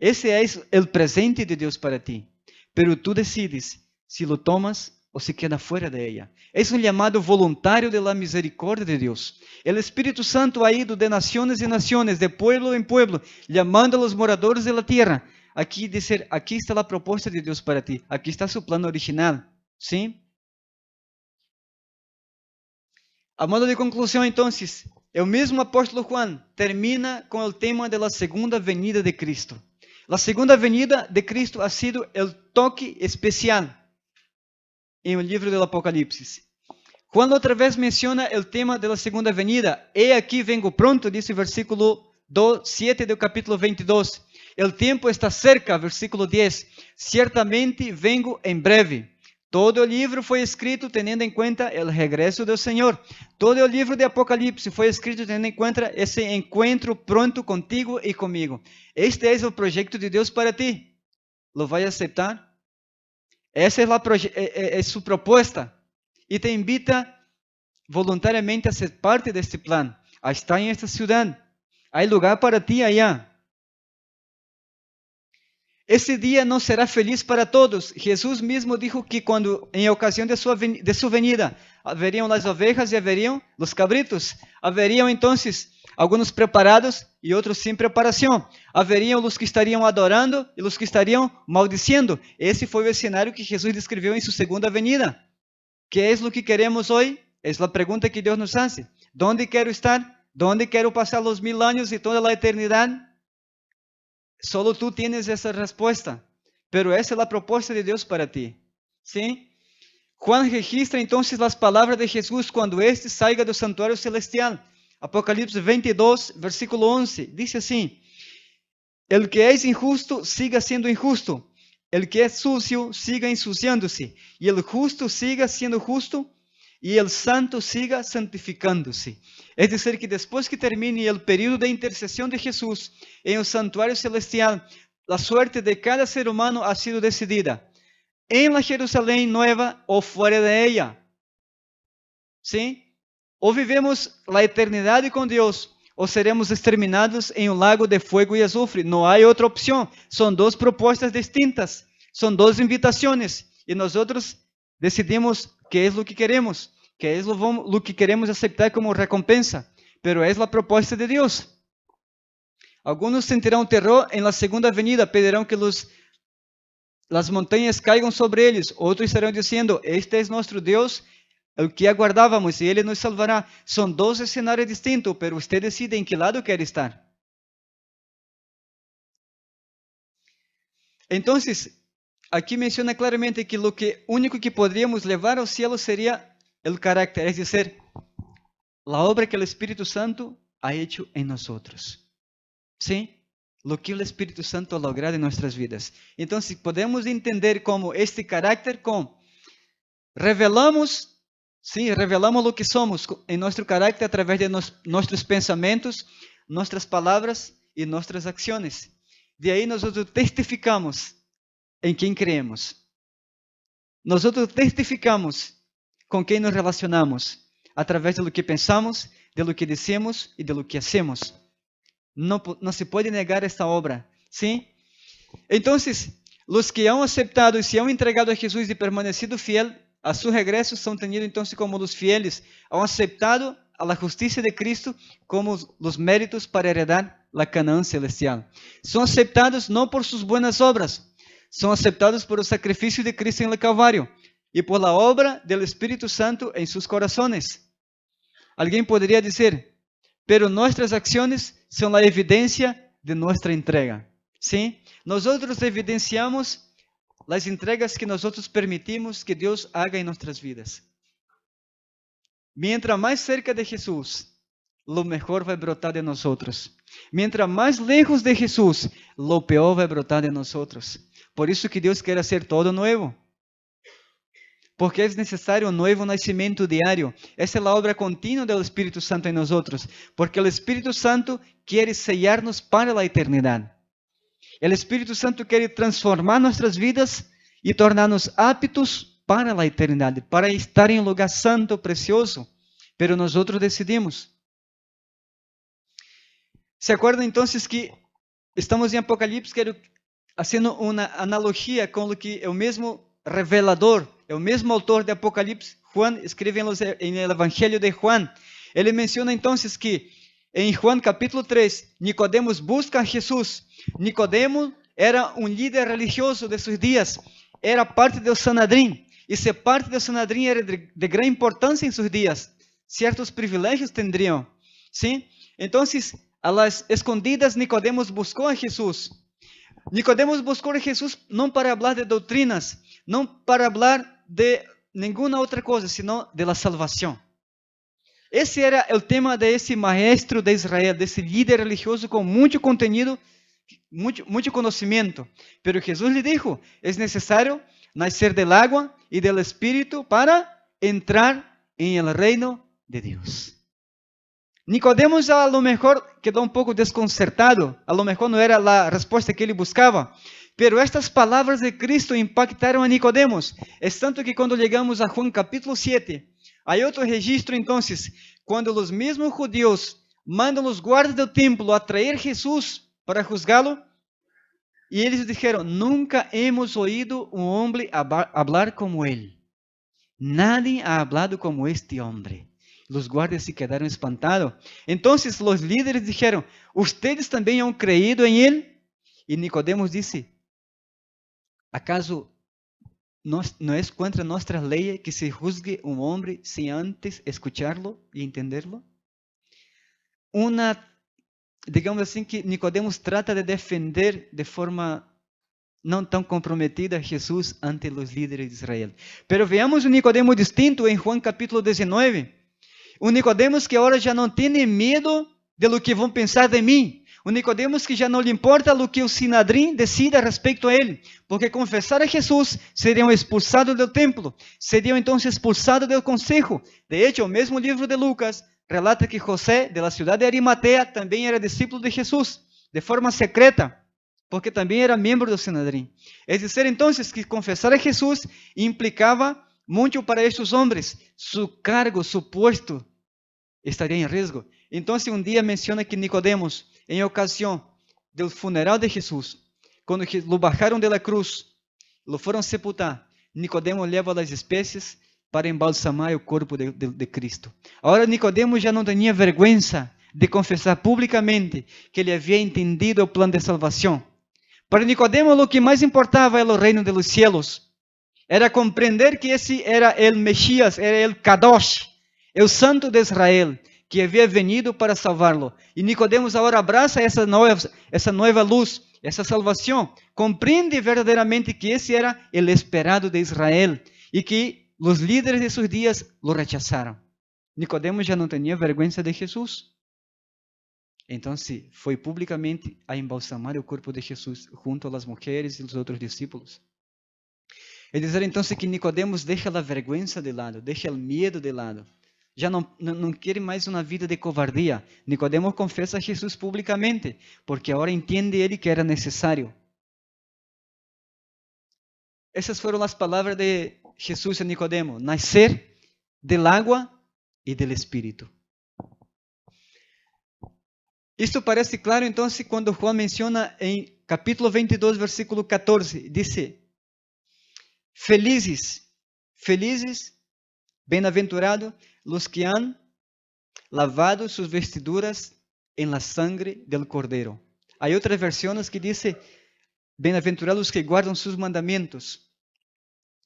Esse é o presente de Deus para ti. Pero tu decides se lo tomas ou se queda fora de ella. É um chamado voluntário de la misericórdia de Deus. O Espírito Santo ha ido de nações em nações, de pueblo em pueblo, chamando a los moradores de la tierra. Aqui dizer, aqui está a proposta de Deus para ti. Aqui está seu plano original. Sim? A modo de conclusão, então, o mesmo apóstolo Juan termina com o tema da segunda venida de Cristo. A segunda venida de Cristo ha sido o toque especial em o livro do Apocalipse. Juan outra vez menciona o tema da segunda venida. He aqui vengo pronto, diz o versículo 7 do capítulo 22. O tempo está cerca, versículo 10. Ciertamente vengo em breve. Todo el libro fue escrito teniendo en cuenta el regreso del Señor. Todo el libro de Apocalipsis fue escrito teniendo en cuenta ese encuentro pronto contigo y conmigo. Este es el proyecto de Dios para ti. ¿Lo vas a aceptar? Esa es su propuesta. Y te invita voluntariamente a ser parte de este plan, a estar en esta ciudad. Hay lugar para ti allá. Ese día no será feliz para todos. Jesús mismo dijo que cuando, en ocasión de su venida, haverían las ovejas y haverían los cabritos. Haverían entonces algunos preparados y otros sin preparación. Haverían los que estarían adorando y los que estarían maldiciendo. Ese fue el escenario que Jesús describió en su segunda venida. ¿Qué es lo que queremos hoy? Es la pregunta que Dios nos hace. ¿Dónde quiero estar? ¿Dónde quiero pasar los 1000 años y toda la eternidad? Solo tú tienes esa respuesta, pero esa es la propuesta de Dios para ti. ¿Sí? Juan registra entonces las palabras de Jesús cuando éste salga del santuario celestial. Apocalipsis 22, versículo 11, dice así: el que es injusto, siga siendo injusto. El que es sucio, siga ensuciándose. Y el justo, siga siendo justo. Y el santo, siga santificándose. Es decir, que después que termine el periodo de intercesión de Jesús en el santuario celestial, la suerte de cada ser humano ha sido decidida en la Jerusalén nueva o fuera de ella. ¿Sí? O vivemos la eternidad con Dios, o seremos exterminados en un lago de fuego y azufre. No hay otra opción. Son dos propuestas distintas. Son dos invitaciones. Y nosotros decidimos qué es lo que queremos, qué es lo que queremos aceptar como recompensa. Pero es la propuesta de Dios. Algunos sentirán terror en la segunda venida, pedirán que las montañas caigan sobre ellos. Otros estarán diciendo: este es nuestro Dios, el que aguardábamos, y Él nos salvará. Son dos escenarios distintos, pero usted decide en qué lado quiere estar. Entonces, aquí menciona claramente que lo único que podríamos llevar al cielo sería el carácter, es decir, la obra que el Espíritu Santo ha hecho en nosotros. ¿Sí? Lo que el Espíritu Santo ha logrado en nuestras vidas. Entonces, podemos entender cómo este carácter, como revelamos, ¿sí? Revelamos lo que somos en nuestro carácter a través de nuestros pensamientos, nuestras palabras y nuestras acciones. De ahí nosotros testificamos en quem creemos. Nosotros testificamos con quem nos relacionamos a través de lo que pensamos, de lo que decimos y de lo que hacemos. No se puede negar esta obra, ¿sí? Entonces, los que han aceptado y se han entregado a Jesús y permanecido fiel a su regreso son tenidos entonces como los fieles. Han aceptado a la justicia de Cristo como los méritos para heredar la Canaán celestial. Son aceptados no por sus buenas obras, son aceptados por el sacrificio de Cristo en el Calvario y por la obra del Espíritu Santo en sus corazones. Alguien podría decir: pero nuestras acciones son la evidencia de nuestra entrega. ¿Sí? Nosotros evidenciamos las entregas que nosotros permitimos que Dios haga en nuestras vidas. Mientras más cerca de Jesús, lo mejor va a brotar de nosotros. Mientras más lejos de Jesús, lo peor va a brotar de nosotros. Por eso que Dios quiere hacer todo nuevo. Porque es necesario un nuevo nacimiento diario. Esa es la obra continua del Espíritu Santo en nosotros. Porque el Espíritu Santo quiere sellarnos para la eternidad. El Espíritu Santo quiere transformar nuestras vidas y tornarnos aptos para la eternidad, para estar en un lugar santo, precioso. Pero nosotros decidimos. ¿Se acuerdan entonces que estamos en Apocalipsis haciendo una analogía con lo que el mismo revelador, el mismo autor de Apocalipsis, Juan, escribe en el Evangelio de Juan? Él menciona entonces que en Juan capítulo 3, Nicodemos busca a Jesús. Nicodemo era un líder religioso de sus días, era parte del Sanedrín, y ser parte del Sanedrín era de gran importancia en sus días. Ciertos privilegios tendrían, ¿sí? Entonces, a las escondidas, Nicodemos buscó a Jesús. Nicodemos buscó a Jesús no para hablar de doctrinas, no para hablar de ninguna otra cosa, sino de la salvación. Ese era el tema de ese maestro de Israel, de ese líder religioso con mucho contenido, mucho conocimiento. Pero Jesús le dijo: es necesario nacer del agua y del Espíritu para entrar en el reino de Dios. Nicodemos a lo mejor quedó un poco desconcertado, a lo mejor no era la respuesta que ele buscaba, pero estas palabras de Cristo impactaron a Nicodemos. Es tanto que cuando llegamos a Juan capítulo 7, hay otro registro entonces, cuando los mismos judíos mandan los guardas del templo a traer a Jesús para juzgá-lo, y eles dijeron, nunca hemos oído un hombre hablar como él. Nadie ha hablado como este hombre. Los guardias se quedaron espantados. Entonces los líderes dijeron, ¿ustedes también han creído en él? Y Nicodemos dice, ¿acaso no es contra nuestra ley que se juzgue un hombre sin antes escucharlo y entenderlo? Digamos assim, que Nicodemos trata de defender de forma não tão comprometida a Jesus ante os líderes de Israel. Pero veamos um Nicodemo distinto em Juan capítulo 19. Um Nicodemos que agora já não tem medo de lo que vão pensar de mim. Um Nicodemos que já não lhe importa o que o Sinedrim decida a respeito a ele, porque confessar a Jesus seriam expulsados do templo, seriam então expulsados do conselho. De hecho, o mesmo livro de Lucas relata que José, de la ciudad de Arimatea, também era discípulo de Jesus, de forma secreta, porque também era membro do Sinedrim. Es decir, entonces, que confessar a Jesus implicava muito para estes homens. Su cargo, su puesto, estaria em risco. Então, um dia menciona que Nicodemos, em ocasião do funeral de Jesus, quando lo bajaram de la cruz, lo foram sepultar, Nicodemos leva as espécies para embalsamar o corpo de Cristo. Agora Nicodemos já não tinha vergonha de confessar publicamente que ele havia entendido o plano de salvação. Para Nicodemos, o que mais importava era o reino dos cielos. Era compreender que esse era o Messias, era o Kadosh, o Santo de Israel, que havia venido para salvá-lo. E Nicodemos agora abraça essa nova luz, essa salvação. Compreende verdadeiramente que esse era o esperado de Israel e que os líderes de seus dias lo rechazaram. Nicodemos já não tinha vergonha de Jesus. Então, foi publicamente a embalsamar o corpo de Jesus junto às mulheres e os outros discípulos. É dizer, então, que Nicodemos deixa a vergonha de lado, deixa o medo de lado. Já não quer mais uma vida de covardia. Nicodemos confessa a Jesus publicamente, porque agora entende ele que era necessário. Essas foram as palavras de Jesus a Nicodemo: nascer del agua e del Espírito. Isto parece claro, então, quando Juan menciona em capítulo 22, versículo 14, diz: felizes, bem-aventurados los que han lavado sus vestiduras en la sangre del Cordero. Há outras versões que dizem: bem-aventurados os que guardam sus mandamentos,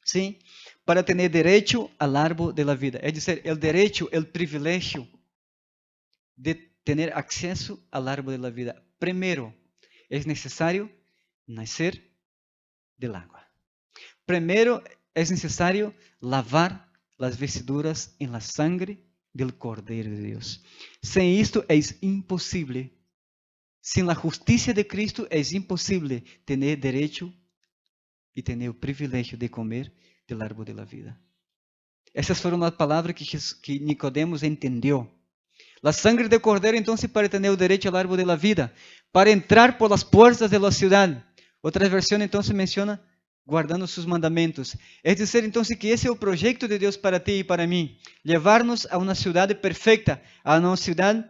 ¿sí? Para ter direito al árbol de la vida. É dizer, o direito, o privilégio de ter acesso al árbol de la vida. Primeiro, é necessário nascer del agua. Primeiro, é necessário lavar as vestiduras em la sangre del Cordeiro de Deus. Sem isto é impossível. Sem a justiça de Cristo é impossível ter direito e ter o privilégio de comer del árbol de la vida. Essas foram as palavras que Nicodemos entendeu. La sangre del Cordeiro, então, para ter o direito ao árbol de la vida, para entrar por las puertas de la ciudad. Outra versão, então, menciona guardando seus mandamentos. É dizer, então, que esse é o projeto de Deus para ti e para mim. Levar-nos a uma cidade perfeita, a uma cidade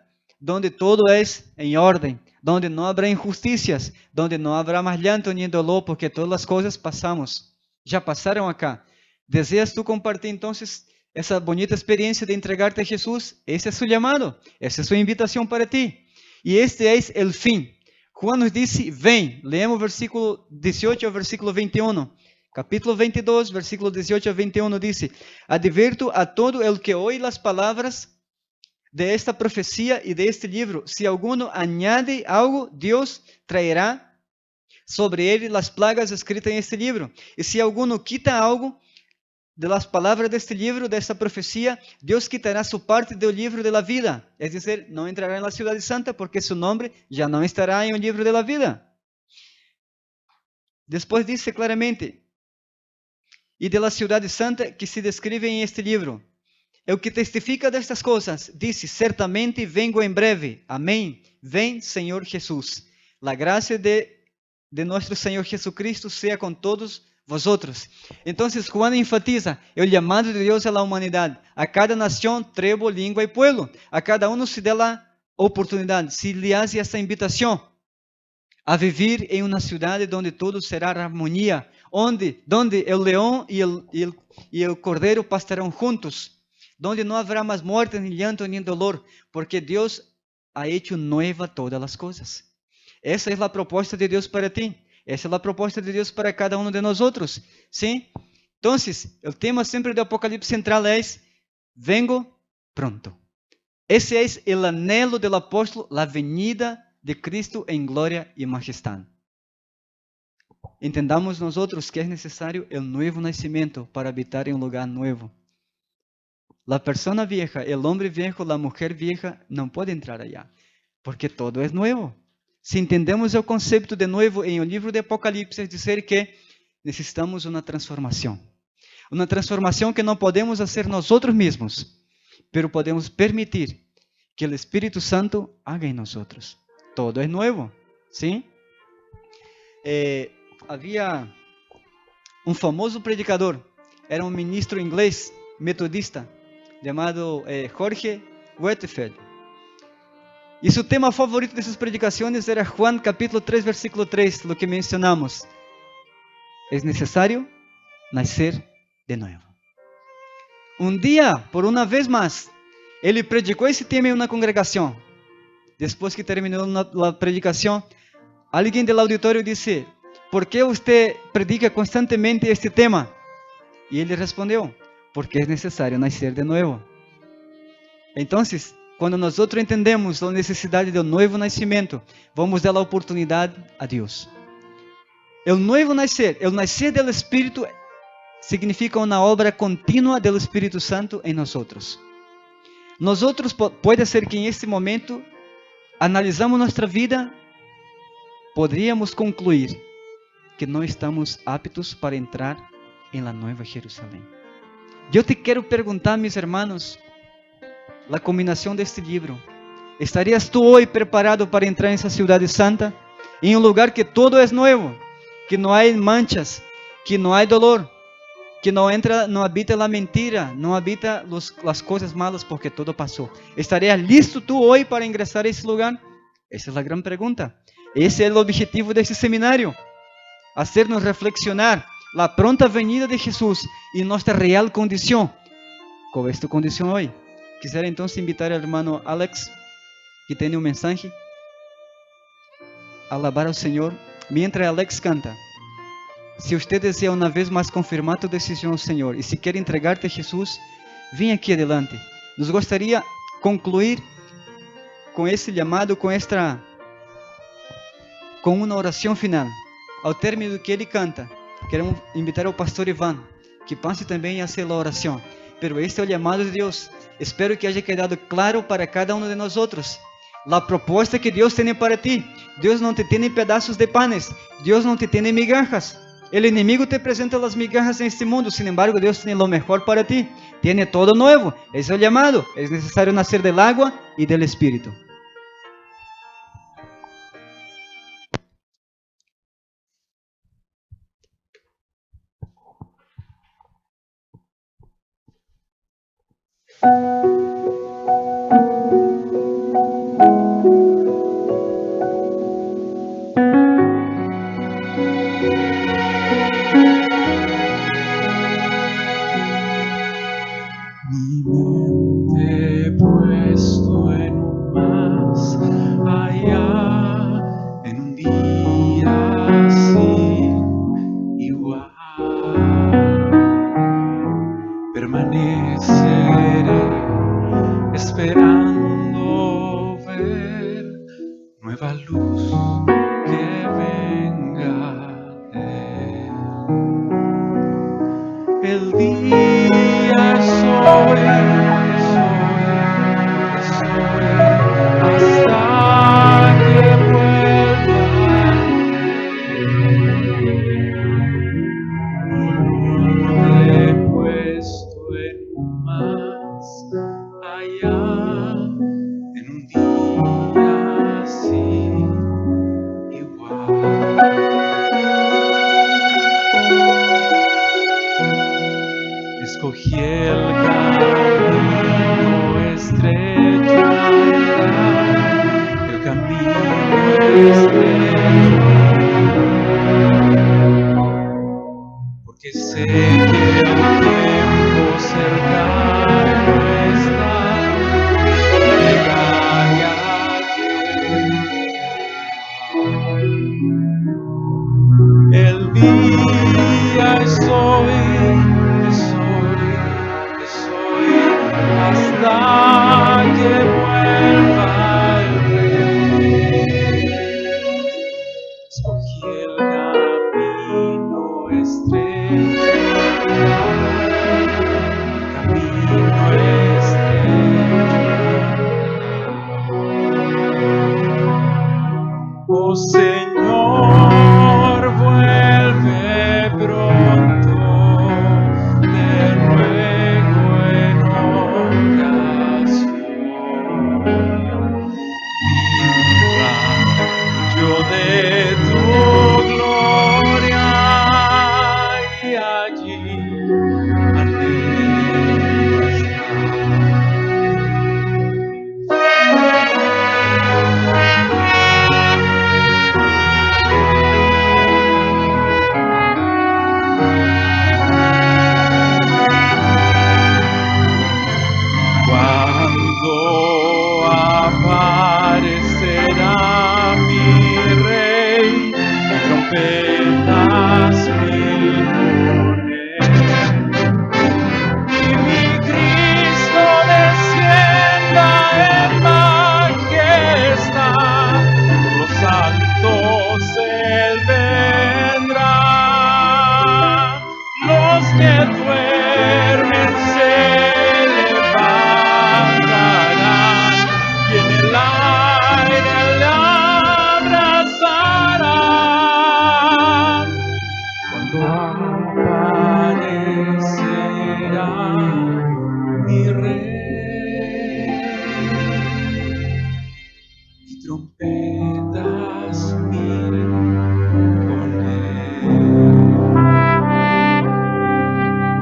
onde todo é em ordem, onde não haverá injusticias, onde não haverá mais llanto nem dolor, porque todas as coisas já passaram acá. Deseas tu compartir, então, essa bonita experiência de entregar-te a Jesus? Esse é seu chamado, essa é sua invitação para ti. E este é o fim. Juan nos disse: vem, leemos versículo 18 ao versículo 21. Capítulo 22, versículo 18 a 21 diz: advirto a todo el que oye as palavras de esta profecia e de este livro. Se alguno añade algo, Deus traerá sobre ele as plagas escritas em este livro. E se alguno quita algo de las palavras deste livro, desta profecia, Deus quitará sua parte do livro de la vida. É dizer, não entrará na cidade santa, porque seu nome já não estará em um livro de la vida. Depois diz claramente: e de la ciudad santa que se describe em este livro. El que testifica destas coisas disse: certamente vengo em breve. Amém. Vem, Senhor Jesus. La gracia de nuestro Senhor Jesucristo sea con todos vosotros. Entonces Juan enfatiza el llamado de Dios a la humanidad, a cada nación, tribu, língua y pueblo. A cada uno se dé la oportunidad, se le hace esta invitación a vivir en una ciudad donde todo será armonía, donde el león y el cordero pastarán juntos, donde no habrá más muerte, ni llanto, ni dolor, porque Dios ha hecho nueva todas las cosas. Essa é a proposta de Deus para ti. Essa é a proposta de Deus para cada um de nós outros. Sim? Então, o tema sempre do Apocalipse central é: vengo pronto. Esse é o anelo do apóstolo, a venida de Cristo em glória e majestade. Entendamos nós outros que é necessário o novo nascimento para habitar em um lugar novo. A pessoa vieja, o homem viejo, a mulher vieja não pode entrar allá, porque todo é novo. Se entendemos o conceito de novo em o livro de Apocalipse, é dizer que necessitamos uma transformação. Uma transformação que não podemos fazer nós outros mesmos, pero podemos permitir que o Espírito Santo haga em nós outros. Todo é novo, sim? Havia um famoso predicador, era um ministro inglês, metodista, chamado Jorge Whitefield. E seu tema favorito de suas predicações era Juan capítulo 3, versículo 3, lo que mencionamos. É necessário nascer de novo. Um dia, por uma vez mais, ele predicou esse tema em uma congregação. Depois que terminou a predicação, alguém do auditório disse: ¿por que você predica constantemente este tema? E ele respondeu: porque é necessário nascer de novo. Então, quando nós entendemos a necessidade do novo nascimento, vamos dar a oportunidade a Deus. O novo nascer, o nascer do Espírito, significa uma obra contínua do Espírito Santo em nós. Nós pode ser que em este momento analisamos nossa vida, poderíamos concluir que não estamos aptos para entrar em la Nueva Jerusalém. Eu te quero perguntar, meus irmãos, a combinação deste livro: estarias tu hoje preparado para entrar nessa cidade santa, em um lugar que todo é novo, que não há manchas, que não há dolor, que não habita a mentira, não habita as coisas malas, porque todo passou? Estarias listo tu hoje para ingressar a esse lugar? Essa é a grande pergunta. Esse é o objetivo deste seminário: hacernos reflexionar a pronta venida de Jesus e nossa real condição. Qual é tu condição hoje? Quisiera então invitar ao irmão Alex, que tem mensagem, a alabar ao Senhor. Mientras Alex canta, se você deseja uma vez mais confirmar tu decisão ao Senhor e se quer entregar-te a Jesus, vem aqui adelante. Nos gostaria concluir com esse chamado, com uma oração final. Ao término do que ele canta, queremos invitar ao pastor Ivan, que passe também a fazer a oração. Pero este é o chamado de Deus. Espero que haya quedado claro para cada um de nós outros a proposta que Deus tem para ti. Deus não te tem pedaços de panes, Deus não te tem migajas. O inimigo te apresenta as migajas neste mundo, sin embargo, Deus tem o melhor para ti. Tiene todo novo. Esse é o chamado. É necessário nascer del agua e del Espírito. más allá, en un día así igual. Escogí el camino estrecho, el camino estrecho, porque sé que el tiempo cercano está, llegaré a el día es hoy, hasta que vuelva el Rey. Escogí el camino estrecho, el camino estrecho. Oh Señor, vuelve pronto, te ruego en oración. Yo de tu gloria y allí anhelo estar. Cuando aparecerá mi Rey, trompetas mil con él, y mi Cristo descienda en majestad, por los santos él vendrá, los que duermen se levantarán, y en el aire le abrazarán. Cuando aparecerá mi Rey, y trompetas mil con él.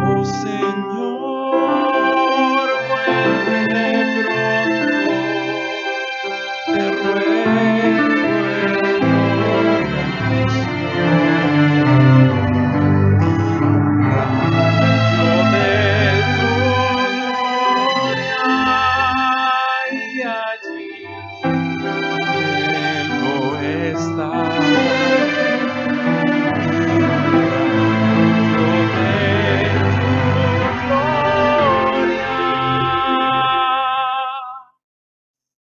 Oh Señor, vuelve pronto, te ruego en oración. Rayo de tu gloria y allí anhelo estar. Rayo de tu gloria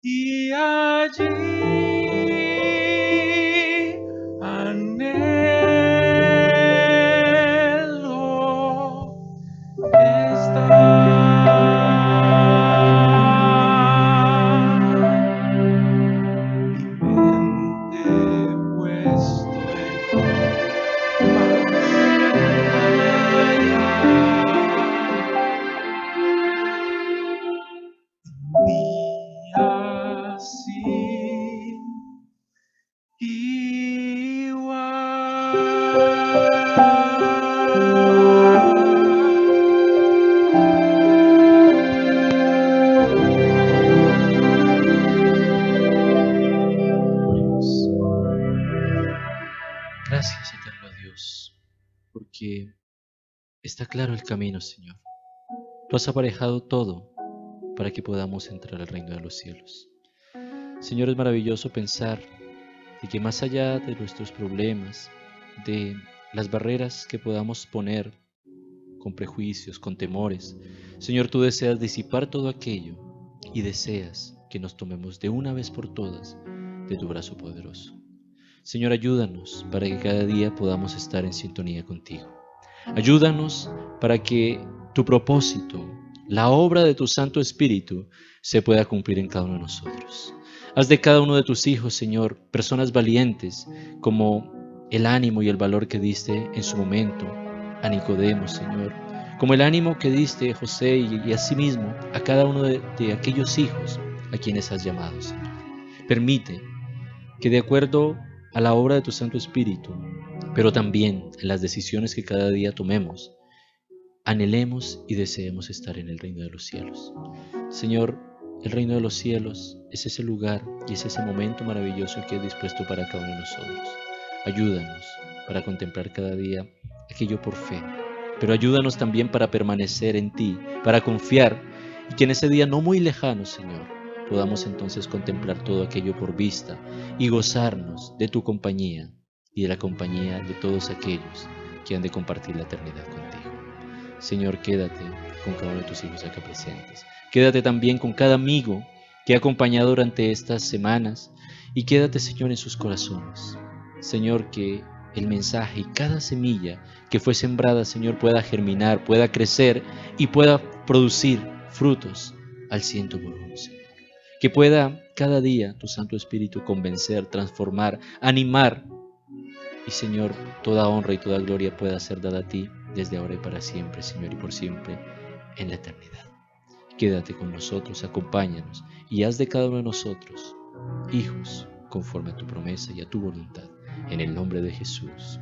y allí anhelo estar. Mi mente puesto en día así Gracias, eterno Dios, porque está claro el camino, Señor. Tú has aparejado todo para que podamos entrar al reino de los cielos. Señor, es maravilloso pensar de que más allá de nuestros problemas, de las barreras que podamos poner con prejuicios, con temores, Señor, tú deseas disipar todo aquello y deseas que nos tomemos de una vez por todas de tu brazo poderoso. Señor, ayúdanos para que cada día podamos estar en sintonía contigo. Ayúdanos para que tu propósito, la obra de tu Santo Espíritu, se pueda cumplir en cada uno de nosotros. Haz de cada uno de tus hijos, Señor, personas valientes, como el ánimo y el valor que diste en su momento a Nicodemo, Señor, como el ánimo que diste, José, y asimismo a cada uno de aquellos hijos a quienes has llamado, Señor. Permite que de acuerdo a la obra de tu Santo Espíritu, pero también en las decisiones que cada día tomemos, anhelemos y deseemos estar en el reino de los cielos. Señor, el reino de los cielos es ese lugar y es ese momento maravilloso que has dispuesto para cada uno de nosotros. Ayúdanos para contemplar cada día aquello por fe, pero ayúdanos también para permanecer en ti, para confiar y que en ese día no muy lejano, Señor, podamos entonces contemplar todo aquello por vista y gozarnos de tu compañía y de la compañía de todos aquellos que han de compartir la eternidad contigo. Señor, quédate con cada uno de tus hijos acá presentes. Quédate también con cada amigo que ha acompañado durante estas semanas y quédate, Señor, en sus corazones. Señor, que el mensaje y cada semilla que fue sembrada, Señor, pueda germinar, pueda crecer y pueda producir frutos al 100%, Señor. Que pueda cada día tu Santo Espíritu convencer, transformar, animar. Y, Señor, toda honra y toda gloria pueda ser dada a ti desde ahora y para siempre, Señor, y por siempre en la eternidad. Quédate con nosotros, acompáñanos y haz de cada uno de nosotros hijos conforme a tu promesa y a tu voluntad. En el nombre de Jesús.